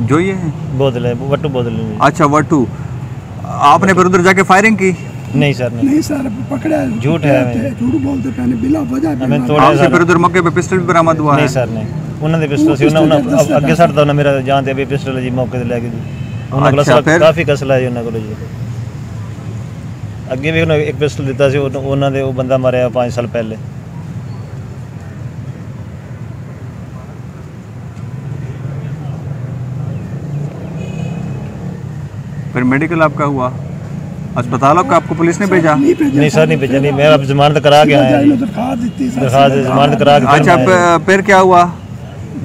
जो ये है बोतल है, वट्टू बोतल। अच्छा वट्टू, आपने फिर उधर जाके फायरिंग की? नहीं सर नहीं सर पकड़ा है, झूठ है, झूठ बोलते पहले बिला वजह। आपसे फिर उधर मौके पे पिस्टल भी बरामद हुआ है? नहीं सर नहीं, उन्होंने पिस्टल से उन्होंने अगे सट दा मेरा जान ते भी पिस्टल जी मौके ते लेके जी। अच्छा फिर काफी कसला है उन्होंने को जी, अगे भी उन्होंने एक पिस्टल दिता सी, उन्होंने वो बंदा मरया 5 साल पहले। फिर मेडिकल आपका हुआ, अस्पताल का आपको पुलिस ने भेजा? नहीं सर नहीं भेजा, नहीं मैं अब जमानत करा के आया, दरखास्त जमानत करा के। अच्छा फिर क्या हुआ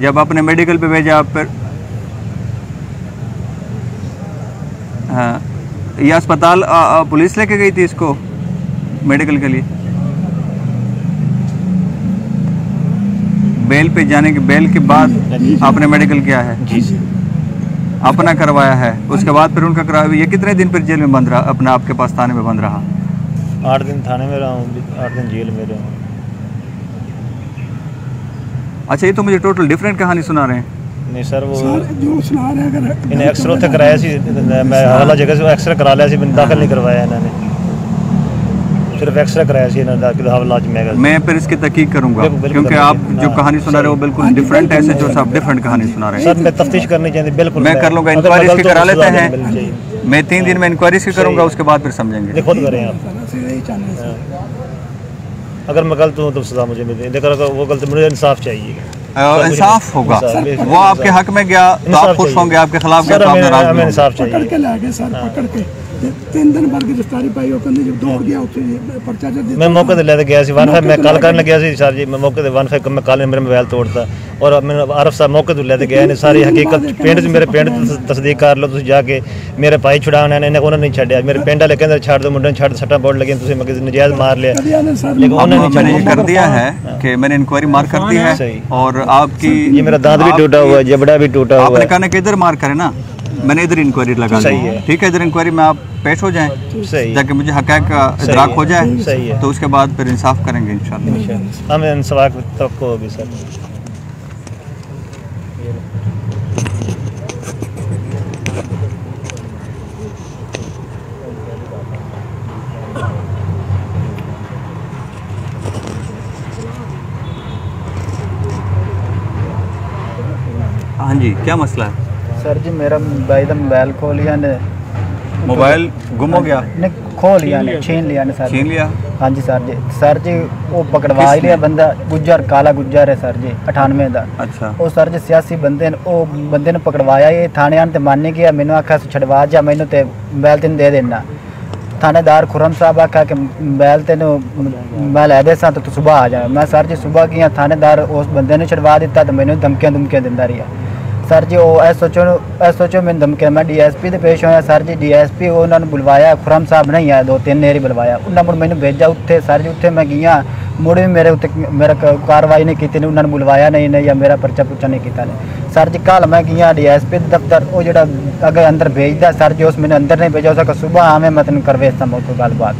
जब आपने मेडिकल पे भेजा? फिर हाँ ये अस्पताल पुलिस लेके गई थी इसको मेडिकल के लिए? बेल पे जाने के बेल के बाद आपने मेडिकल किया है? जी अपना करवाया है, उसके बाद फिर उनका कराया। ये कितने दिन फिर जेल में बंद रहा, अपना आपके पास थाने में बंद रहा? 8 दिन थाने में रहा हूँ, 8 दिन जेल में रहा हूँ। अच्छा ये तो मुझे टोटल डिफरेंट कहानी सुना रहे हैं। नहीं सर वो जो सुना रहे हैं इन्हें एक्सरे उत्थे कराया सी, मैं हवाला जगह से एक्सरे करा लिया सी, मैंने दाखिल नहीं करवाया इन्होंने, सिर्फ एक्सरे कराया सी इन्होंने दाखिल हवाला में। मैं फिर इसकी तहकीक करूंगा क्योंकि आप जो कहानी सुना रहे हो बिल्कुल डिफरेंट है, जो सब डिफरेंट कहानी सुना रहे हैं। सर मैं तफ्तीश करनी चाहिए बिल्कुल, मैं कर लूँगा, इंक्वायरी इसकी करा लेते हैं। मैं 3 दिन में इंक्वायरी इसकी करूँगा, उसके बाद फिर समझेंगे। खुद करें आप, अगर मैं गलत हूँ तो सजा मुझे मिले, लेकिन अगर वो गलत, मुझे इंसाफ चाहिए। इंसाफ होगा, वो आपके हक में गया तो आप खुश होंगे, आपके खिलाफ गया तो आप नाराज होंगे। इंसाफ चाहिए। पकड़ के लाके सर पकड़ के 3 दिन बाद गिरफ्तारी पाई, वो कहते जब दौड़ गया उससे पर्चा दे। मैं मौके ते लेके गया सी 15 मैं कल करने गया सी सर जी, मैं मौके ते 15 मैं कल मेरे मोबाइल तोड़ता और मैंने आरफ साहब मौके तो लेके गए ने सारी हकीकत पिंड मेरे पिंड तस्दीक कर लो तुम जाके, मेरे भाई छुड़ाने ने उन्होंने नहीं छड्या, मेरे पिंड वाले कहंदे छड़ दो मुंडे छड़ सट्टा बोर्ड लगे तुम मगे नजायज मार लिया, लेकिन उन्होंने नहीं मैंने ये कर दिया है कि मैंने इंक्वायरी मार कर दी है और आपकी ये मेरा दांत भी टूटा हुआ है, जबड़ा भी टूटा हुआ है। आपने कहना कि इधर मार करे ना, मैंने इधर इंक्वायरी लगा दी, ठीक है, इधर इंक्वायरी में आप पेश हो जाएं ताकि मुझे हक़ाइक़ का इदराक हो जाए, तो उसके बाद फिर इंसाफ करेंगे इंशाअल्लाह। हमें इंसाफ तक होगी सर। हाँ जी, क्या मसला है? सर जी मेरा भाई का मोबाइल खो लिया ने। मोबाइल गुम हो गया? नहीं खो लिया ने, छीन लिया ने सर। छीन लिया? हाँ जी सर जी। सर जी वो पकड़वा ही लिया बंदा, गुज्जर, काला गुज्जर है सर जी, 98 का। अच्छा। वो सर जी सियासी बंदे ने, वो बंदे ने पकड़वाया, ये थाने आने ते मानी गया, मैनू आखा छड़वा जा, मैनू ते मोबाइल तेन दे देना। थानेदार खुरम साहब आखा कि मोबाइल तेन मैं लै दे सा तो तू सुबह आ जा। मैं सर जी सुबह गया, थानेदार उस बंदे ने छड़वा दिता तो मैनू धमकियां दिंदा रहा सर जी। वो SHO मैंने धमकियां, मैं DSP ते पेश होया सर जी। DSP उन्होंने बुलवाया, खुरम साहब नहीं आया, 2-3 नेरी बुलवाया, उन्होंने मुड़ मैनू भेजा उत्थे सर जी। उत्थे मैं गया, मुड़ भी मेरे उत्ते मेरा कार्रवाई नहीं की, उन्होंने बुलवाया नहीं या मेरा पर्चा पुर्चा नहीं किया सर जी। कल मैं गया DSP दफ्तर, वो जो अगर अंदर भेजदा सर जी, उस मैंने अंदर नहीं भेजा, उसका सुबह आवे मैं तेन करवेसता कोई गलबात,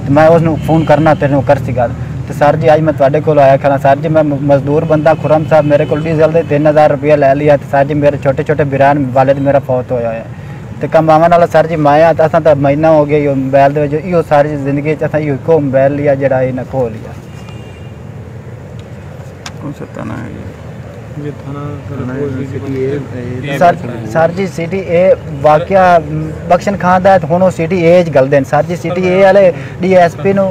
तो मैं उसनू फोन करना तेन कर सी गल। तो सर जी अज मैं तुहाडे कोल आया खड़ा सर जी, मैं मजदूर बंदा, खुरम साहब मेरे को डीजल दे 3000 रुपया लै लिया। तो सर जी मेरे छोटे छोटे बिरान वाले मेरा फौत होया है, तो कमावन वाला सर जी माया, तो असां तो महीना हो गया मोबाइल दे विच, इहो सारी जिंदगी असां इहो इको मोबाइल लिया जड़ा इन्हें खो लिया। कौन सा थाना है ये? थाना सर जी सिटी ए वाकया बख्शन खान दा, हुण सिटी ए च गलदे सर जी। सिटी ए वाले DSP नु,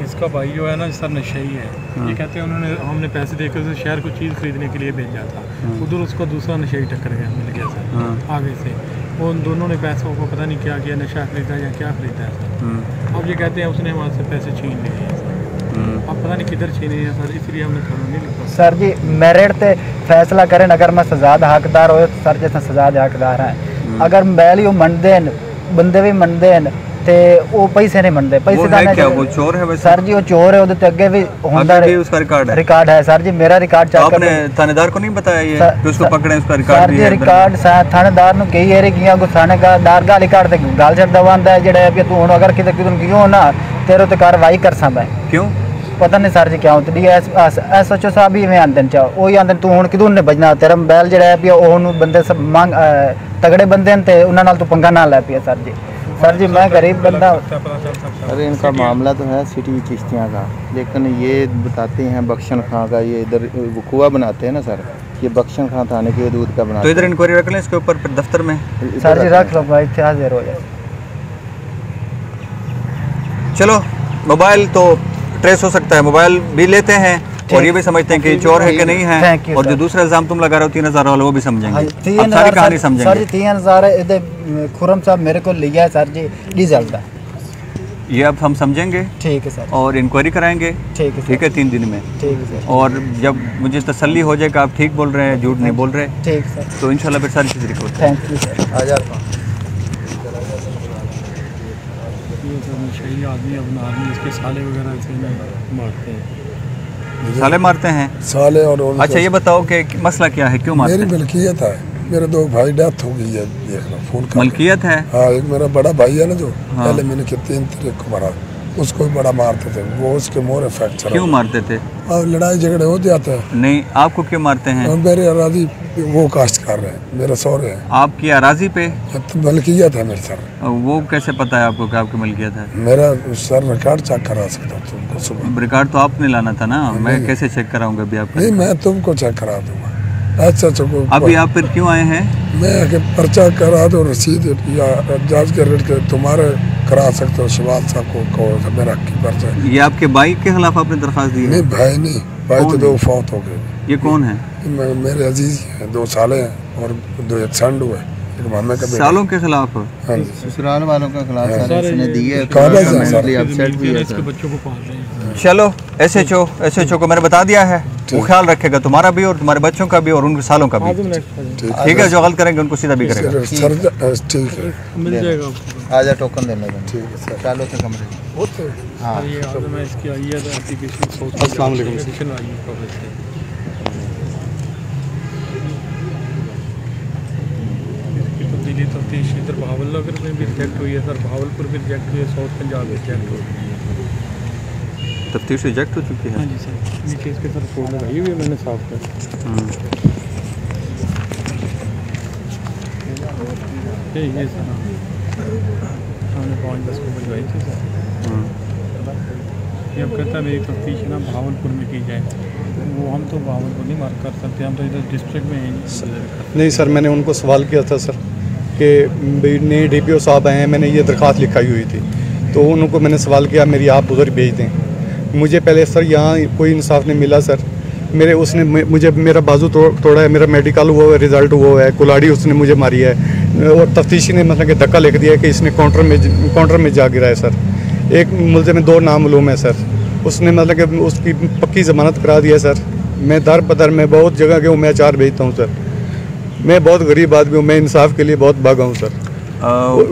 इसका भाई जो है ना सर नशेई है, ये कहते हैं उन्होंने हमने पैसे देकर उसे शहर को चीज़ खरीदने के लिए भेजा था, उधर उसको दूसरा नशेई टक्कर गया, मिल गया सर आगे से। वो उन दोनों ने पैसों को पता नहीं क्या किया, नशा खरीदा या क्या खरीदा है सर। अब ये कहते हैं उसने वहाँ से पैसे छीन लिए हैं सर, अब पता नहीं किधर छीने हैं सर, इसलिए हमने थाना नहीं लिखा सर जी। मेरिट ते फैसला करें, अगर मैं सजा दा हकदार हो सर जी, सजा दे हकदार हैं। अगर मोबाइल ही मनदे बंदे भी मनदे ते वो पैसे नहीं मनते, पैसे है क्या वो चोर है? सर जी वो चोर है, उधर ते अगे भी होंदा है, उसका रिकॉर्ड है सर जी। मेरा रिकॉर्ड चेक आपने थानेदार को नहीं बताया ये कि उसको पकड़े, उसका रिकॉर्ड भी है? रिकॉर्ड थानेदार नु कई एरी गया, को थानेदार गा रिकॉर्ड ते गाल छड्डा वांदा है जेड़ा कि तू हुन अगर किते कितन गियो ना तेरे ते कार्रवाई करसा मैं। क्यों पता नहीं सर जी क्या होता। SHO साहब भी में आंदन चाहो वो ही आंदन, तू हुन किदू ने बजना, तेरा मोबाइल जेड़ा है पिया ओनू बंदे सब मांग तगड़े बंदे ते उन्हां नाल तू पंगा ना ले पिया सर जी। सर जी मैं गरीब बंदा। अरे इनका मामला तो है सिटी चिश्तियाँ का, लेकिन ये बताते हैं बख्शन खां का, ये इधर वकुआ बनाते हैं ना सर, ये बख्शन खां थाने के दूध का बनाते। तो इधर इंक्वायरी रख लें इसके ऊपर फिर दफ्तर में सर जी, रख लो भाई, हाजिर हो जाए। चलो मोबाइल तो ट्रेस हो सकता है, मोबाइल भी लेते हैं और ये भी समझते हैं कि चोर है कि नहीं है, और जो दूसरा इल्जाम तुम लगा रहे हो 3000 वाला वो भी समझेंगे। अब सारी कहानी समझेंगे सर जी। 3000 खुरम साहब मेरे को लिया है सर जी डीजल का, ये अब हम समझेंगे, ठीक है सर, और इंक्वायरी कराएंगे, ठीक है 3 दिन में, ठीक है सर। और जब मुझे तसल्ली हो जाएगा आप ठीक बोल रहे हैं, झूठ नहीं बोल रहे, ठीक सर, तो इंशाल्लाह फिर सारी चीज़ रिकॉर्ड। Thank you sir. आ जाता आदमी अपना आदमी इसके साले वगैरह ऐसे मारते हैं, साले मारते हैं साले। और अच्छा ये बताओ कि मसला क्या है, क्यों मारते हैं? मेरी मलकियत है, मेरे 2 भाई डेथ हो गई है, देख लो फोन कर। मलकियत है? हाँ, एक मेरा बड़ा भाई है ना जो पहले मैंने 3 तरीक को मारा, उसको भी बड़ा मारते थे, वो उसके मोरे फ्रैक्चर। क्यों मारते थे? और लड़ाई झगड़े हो जाते हैं। नहीं, आपको क्यों मारते हैं? मेरे अराजी वो काश्त कर रहे हैं, मेरे सौरे हैं। आपकी अराजी पे मलकियत है मेरे सर। वो कैसे पता है आपको कि आपकी मलकियत है? मेरा सर रिकॉर्ड चेक करा सकता हूँ तुमको सुबह। रिकॉर्ड तो आपने लाना था ना, मैं कैसे चेक कराऊंगा अभी आपका? नहीं, मैं तुमको चेक करा दूंगा। अच्छा चलो, अभी आप फिर क्यों आए हैं? मैं पर्चा करा दो, रसीद या जज के रेट के तुम्हारे करा सकते हो, शिवाज साहब को कहो मेरा की पर्चा। ये आपके भाई के खिलाफ आपने दरखास्त दी है? नहीं भाई नहीं, भाई तो 2 फौत हो गए। ये कौन है? मेरे अजीज हैं, 2 साले हैं और 2 एक संडू है, एक मामे का बेटा। सालों के खिलाफ? हाँ जी, ससुराल वालों के खिलाफ इसने दी है, अपसेट भी है, इसके बच्चों को पाल रहे हैं। चलो SHO को मैंने बता दिया है, वो ख्याल रखेगा तुम्हारा भी और तुम्हारे बच्चों का भी और उनके सालों का भी, ठीक है? जो गलत करेंगे उनको सीधा भी करेगा। ठीक है, मिल जाएगा। आजा टोकन देने का। ठीक है सर, चालो थे कमरे। हाँ, ये आज मैं इसकी आई है एप्लीकेशन। अस्सलाम वालेकुम। तब्दीली तफ्तीश इधर बहावलनगर में भी रिजेक्ट हुई है सर, बहावलपुर भी रिजेक्ट हुई है, साउथ पंजाब में रिजेक्ट हुई है। तफ्तीश रिजेक्ट हो चुकी है? हाँ जी सर, नीचे इसके सर रिपोर्ट लगाई हुई है मैंने साफ कर। ये सर हमने 5-10 को भिजवाई थी सर। ये अब कहता है मेरी तफ्तीश ना बहावलपुर में की जाए, वो हम तो बहावलपुर नहीं मार्क कर सकते, हम तो इधर डिस्ट्रिक्ट में नहीं सर, मैंने उनको सवाल किया था सर कि नए DPO साहब आए हैं, मैंने ये दरख्वास्त लिखाई हुई थी, तो उनको मैंने सवाल किया मेरी आप उधर भेज दें। मुझे पहले सर यहाँ कोई इंसाफ नहीं मिला सर, उसने मुझे मेरा बाजू तोड़ा है, मेरा मेडिकल हुआ है, रिज़ल्ट हुआ है, कुल्हाड़ी उसने मुझे मारी है, और तफ्तीशी ने मतलब कि धक्का लिख दिया कि इसने काउंटर में जा गिरा है सर। एक मुल्ज़िम में 2 नामालूम है सर, उसने मतलब कि उसकी पक्की ज़मानत करा दिया सर। मैं दर बदर में बहुत जगह गया हूँ, मैं अचार बेचता हूँ सर, मैं बहुत गरीब आदमी हूँ, मैं इंसाफ के लिए बहुत भागा हूँ सर।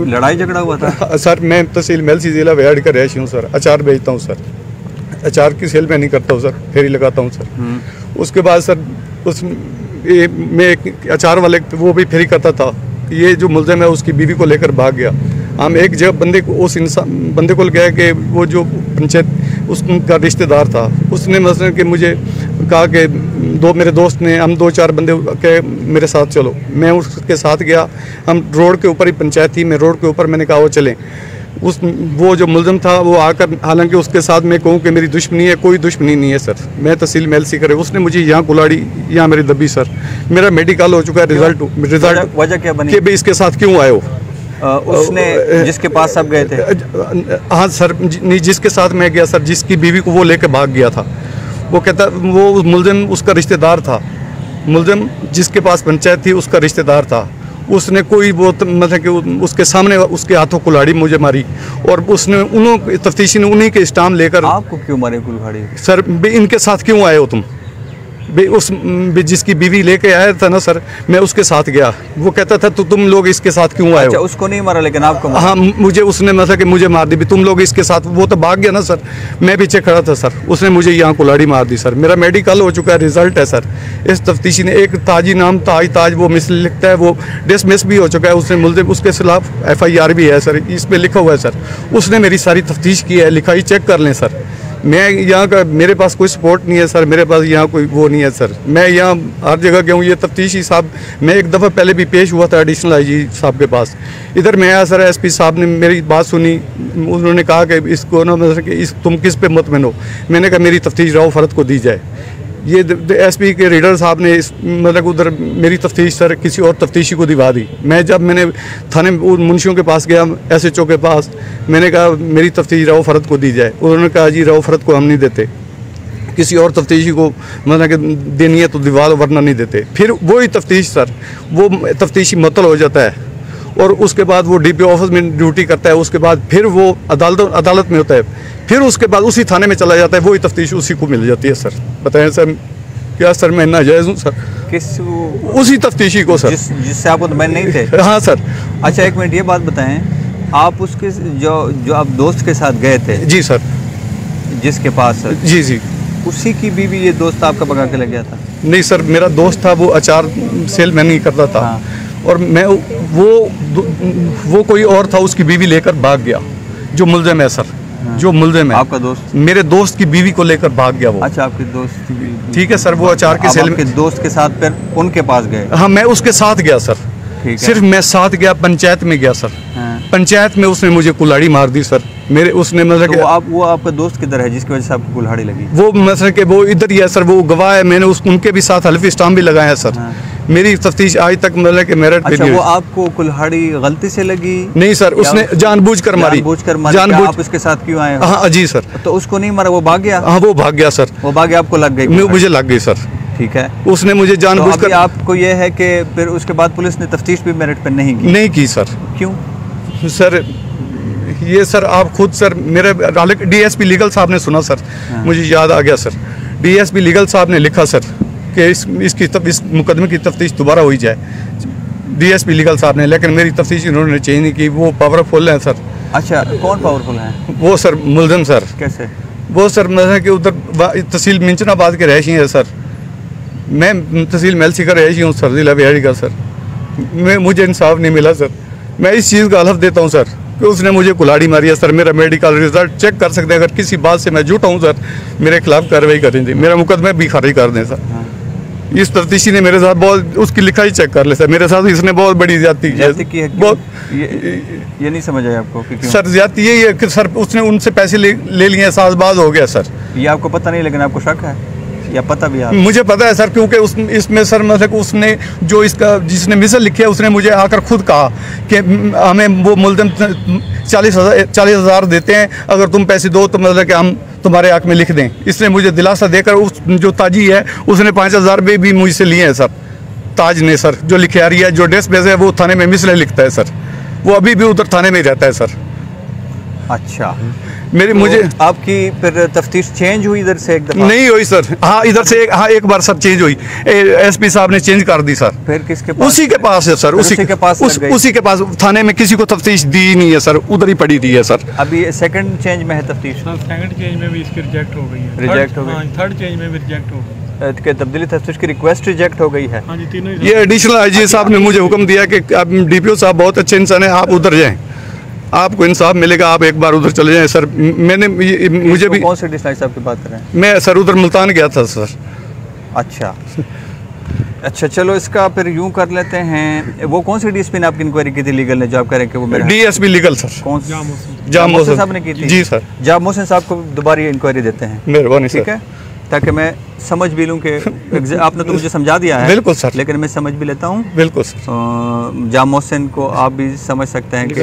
लड़ाई झगड़ा हुआ था सर? मैं तहसील मेलसी ज़िला वेहाड़ का रहशी हूँ सर, अचार बेचता हूँ सर, अचार की सेल में नहीं करता हूँ सर, फेरी लगाता हूँ सर। उसके बाद सर मैं एक अचार वाले वो भी फेरी करता था, ये जो मुल्ज़िम है उसकी बीवी को लेकर भाग गया। हम एक जगह बंदे को गए कि वो जो पंचायत उसका रिश्तेदार था, उसने मतलब कि मुझे कहा कि मेरे दोस्त ने, हम 2-4 बंदे के मेरे साथ चलो, मैं उसके साथ गया। हम रोड के ऊपर ही पंचायत थी, मैं रोड के ऊपर, मैंने कहा वो चलें। वो जो मुल्ज़िम था वो आकर, हालांकि उसके साथ मैं कहूँ कि मेरी दुश्मनी है, कोई दुश्मनी नहीं है सर, मैं तहसील मेलसी करे, उसने मुझे यहाँ कुल्हाड़ी, यहाँ मेरी दबी सर, मेरा मेडिकल हो चुका है, रिजल्ट वजह क्या बनी कि भाई इसके साथ क्यों आए हो? उसने जिसके पास सब गए थे? हाँ सर, नहीं, जिसके साथ मैं गया सर, जिसकी बीवी को वो लेके भाग गया था, वो कहता, वो मुल्ज़िम उसका रिश्तेदार था, मुल्ज़िम जिसके पास पंचायत थी उसका रिश्तेदार था। उसने कोई वो मतलब कि उसके सामने उसके हाथों कुल्हाड़ी मुझे मारी, और उसने तफ्तीशी ने उन्हीं के स्टाम्प लेकर। आपको क्यों मारे कुल्हाड़ी? सर इनके साथ क्यों आए हो तुम? जिसकी बीवी लेके आया था ना सर, मैं उसके साथ गया, वो कहता था तो तुम लोग इसके साथ क्यों आए हो? अच्छा, उसको नहीं मारा लेकिन आपको मारा? हाँ, मुझे उसने मतलब कि मुझे मार दी, तुम लोग इसके साथ, वो तो भाग गया ना सर, मैं पीछे खड़ा था सर, उसने मुझे यहाँ कुल्हाड़ी मार दी सर। मेरा मेडिकल हो चुका है, रिजल्ट है सर। इस तफ्तीशी ने एक ताजी नाम ताज वो मिस लिखता है, वो डिसमिस भी हो चुका है, उसने मुल्ज़िम उसके खिलाफ FIR भी है सर, इस पर लिखा हुआ है सर। उसने मेरी सारी तफ्तीश की है, लिखाई चेक कर लें सर। मैं यहाँ का, मेरे पास कोई सपोर्ट नहीं है सर, मेरे पास यहाँ कोई वो नहीं है सर, मैं यहाँ हर जगह गया हूँ। ये तफ्तीशी साहब, मैं एक दफ़ा पहले भी पेश हुआ था एडिशनल IG साहब के पास, इधर मैं आया सर, SP साहब ने मेरी बात सुनी, उन्होंने कहा कि इसको ना मतलब कि तुम किस पे मत बनो। मैंने कहा मेरी तफ्तीश राव फरद को दी जाए। ये SP के रीडर साहब ने मतलब उधर मेरी तफ्तीश सर किसी और तफ्तीशी को दिवा दी। मैंने थाने मुंशियों के पास गया, SHO के पास, मैंने कहा मेरी तफ्तीश राव फरद को दी जाए। उन्होंने कहा जी राव फरद को हम नहीं देते, किसी और तफ्तीशी को मतलब कि देनी है तो दिवा लो, वरना नहीं देते। फिर वही तफ्तीश सर, वो तफ्तीशी मुअत्तल हो जाता है, और उसके बाद वो DPO ऑफिस में ड्यूटी करता है, उसके बाद फिर वो अदालत में होता है, फिर उसके बाद उसी थाने में चला जाता है, वही तफ्तीश उसी को मिल जाती है सर। बताएं सर, क्या सर मैं नाजायज़ हूँ सर? किस उसी तफ्तीशी को सर, जिससे आप मुतमईन नहीं थे? हाँ सर। अच्छा, एक मिनट, ये बात बताएं, आप उसके जो आप दोस्त के साथ गए थे? जी सर। जिसके पास? जी, उसी की बीवी ये दोस्त आपका भगा के ले गया था? नहीं सर, मेरा दोस्त था, वो अचार सेल मैन ही करता था। हाँ। और मैं वो कोई और था, उसकी बीवी लेकर भाग गया, जो मुल्ज़िम है सर। हाँ। जो मुल्ज़िम है आपका दोस्त, मेरे दोस्त की बीवी को लेकर भाग गया वो। अच्छा, आपके दोस्त की बीवी? ठीक है सर, वो अचार के सेल में दोस्त के साथ फिर उनके पास गए? हाँ, मैं उसके साथ गया सर, सिर्फ मैं साथ गया, पंचायत में गया सर। हाँ। पंचायत में उसने मुझे कुल्हाड़ी मार दी सर, मेरे उसने मतलब तो वो आपका दोस्त किधर है जिसकी वजह से आपको कुल्हाड़ी लगी? वो मतलब कि वो इधर ही है सर, वो गवाह है, मैंने उनके भी साथ हल्फी स्टाम्प भी लगाया है सर। हाँ। मेरी तफ्तीश आज तक मतलब कि मेरिट पे नहीं हुई। वो आपको कुल्हाड़ी गलती से लगी? नहीं सर, उसने जानबूझकर मारी। आप उसके साथ क्यों आए? हाँ जी सर। तो उसको नहीं मारा, वो भाग गया? हाँ, वो भाग गया सर। वो भाग गया, आपको लग गई? मुझे लग गई सर। ठीक है, उसने मुझे जानबूझकर। तो आपको ये है कि फिर उसके बाद पुलिस ने तफ्तीश भी मेरिट पर नहीं की सर। क्यों सर? ये सर आप खुद सर, मेरे DSP लीगल साहब ने सुना सर। हाँ। मुझे याद आ गया सर, DSP लीगल साहब ने लिखा सर कि इस मुकदमे की तफ्तीश दोबारा हुई जाए, DSP लीगल साहब ने, लेकिन मेरी तफ्तीश इन्होंने चेंज नहीं की। वो पावरफुल हैं सर। अच्छा, कौन पावरफुल है? वो सर मुल्ज़िम सर। कैसे? वो सर मतलब कि उधर तहसील मिंचनाबाद के रहायशी है सर, मैं तहसील मेलसी का रहायशी हूँ सर, ज़िला बिहाड़ी का सर। मुझे इंसाफ नहीं मिला सर। मैं इस चीज़ का हलफ देता हूँ सर कि उसने मुझे कुल्हाड़ी मारी है सर। मेरा मेडिकल रिजल्ट चेक कर सकते हैं, अगर किसी बात से मैं झूठा हूँ सर मेरे खिलाफ कार्रवाई करेंगे, मेरा मुकदमे भी खारिज कर दें सर। इस तफ्तीशी ने मेरे साथ बहुत, उसकी लिखाई चेक कर ले सर, मेरे साथ इसने बहुत बड़ी ज्यादती की है। बहुत ये नहीं समझ आया आपको कि क्यों? सर ज्यादती यही है कि सर उसने उनसे पैसे ले लिए, एहसासबाज हो गया सर। ये आपको पता नहीं लेकिन आपको शक है या पता भी है? मुझे पता है सर, क्योंकि इसमें सर मतलब उसने जो इसका जिसने मिसल लिखी है उसने मुझे आकर खुद कहा कि हमें वो मुलजम 40,000 देते हैं, अगर तुम पैसे दो तो मतलब कि हम तुम्हारे हक में लिख दें। इसने मुझे दिलासा देकर उस जो ताजी है उसने 5,000 रुपये भी मुझसे लिए हैं सर। ताज ने सर जो लिखियारी है, जो डेस्क बेस है, वो थाने में मिसले लिखता है सर, वो अभी भी उधर थाने में ही रहता है सर। अच्छा, मेरी मुझे आपकी फिर तफ्तीश चेंज हुई इधर से एक दफा? नहीं हुई सर। हाँ इधर से एक बार सर चेंज हुई, एसपी साहब ने चेंज कर दी सर। फिर किसके पास? उसी के पास है सर, उसी के पास उसी के पास। थाने में किसी को तफ्तीश दी नहीं है सर, उधर ही पड़ी दी है सर। अभी सेकंड चेंज में है तफ्तीश? सेकंड चेंज में भी इसकी रिजेक्ट हो गई है। रिजेक्ट हो गई? थर्ड चेंज में भी रिजेक्ट हो गई के तब्दीली तफ्तीश की रिक्वेस्ट रिजेक्ट हो गई है। हाँ जी, तीनों। ये एडिशनल आईजी साहब ने मुझे हुक्म दिया कि आप डीपीओ साहब बहुत अच्छे इंसान हैं, आप उधर जाएं, आपको इंसाफ मिलेगा, आप एक बार उधर चले जाएं सर। मैंने मुझे भी। कौन से एडिशनल साहब की बात कर रहे हैं? मैं सर उधर मुल्तान गया था सर। अच्छा चलो इसका फिर यूं कर लेते हैं। वो कौन सी डीएसपी ने आपकी इंक्वायरी की थी लीगल ने, जो आप कह रहे हैं कि वो मेरा? DSP legal sir. कौन? जाम मोहसिन साहब ने की थी? जी सर। जाम मोहसिन साहब को दोबारा इंक्वायरी देते हैं, मेहरबानी सर। ठीक है, ताकि मैं समझ भी लूँ कि आपने तो मुझे समझा दिया है। बिल्कुल सर, लेकिन मैं समझ भी लेता हूँ। बिल्कुल सर। जाम मोहसिन को आप भी समझ सकते हैं कि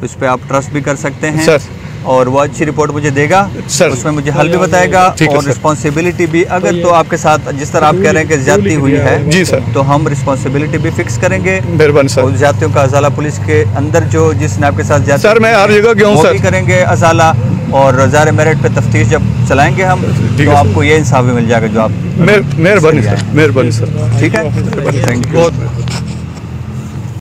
उस पर आप ट्रस्ट भी कर सकते हैं सर, और वो अच्छी रिपोर्ट मुझे देगा सर, उसमें मुझे हल भी बताएगा और रिस्पॉन्सिबिलिटी भी। अगर तो आपके साथ जिस तरह आप कह रहे हैं कि ज्यादती हुई है जी सर, तो हम रिस्पॉन्सिबिलिटी भी फिक्स करेंगे। मेहरबानी सर। और ज्यादतियों का अजाला पुलिस के अंदर जो जिसने आपके साथ ज्यादती सर, मैं हर जगह गया हूं सर, करेंगे अजाला, और ज़ाहिर मेरिट पे तफ्तीश जब चलाएंगे हम तो आपको ये इंसाफ भी मिल जाएगा जो आप। मेहरबानी सर, मेहरबानी सर। ठीक है, थैंक यू।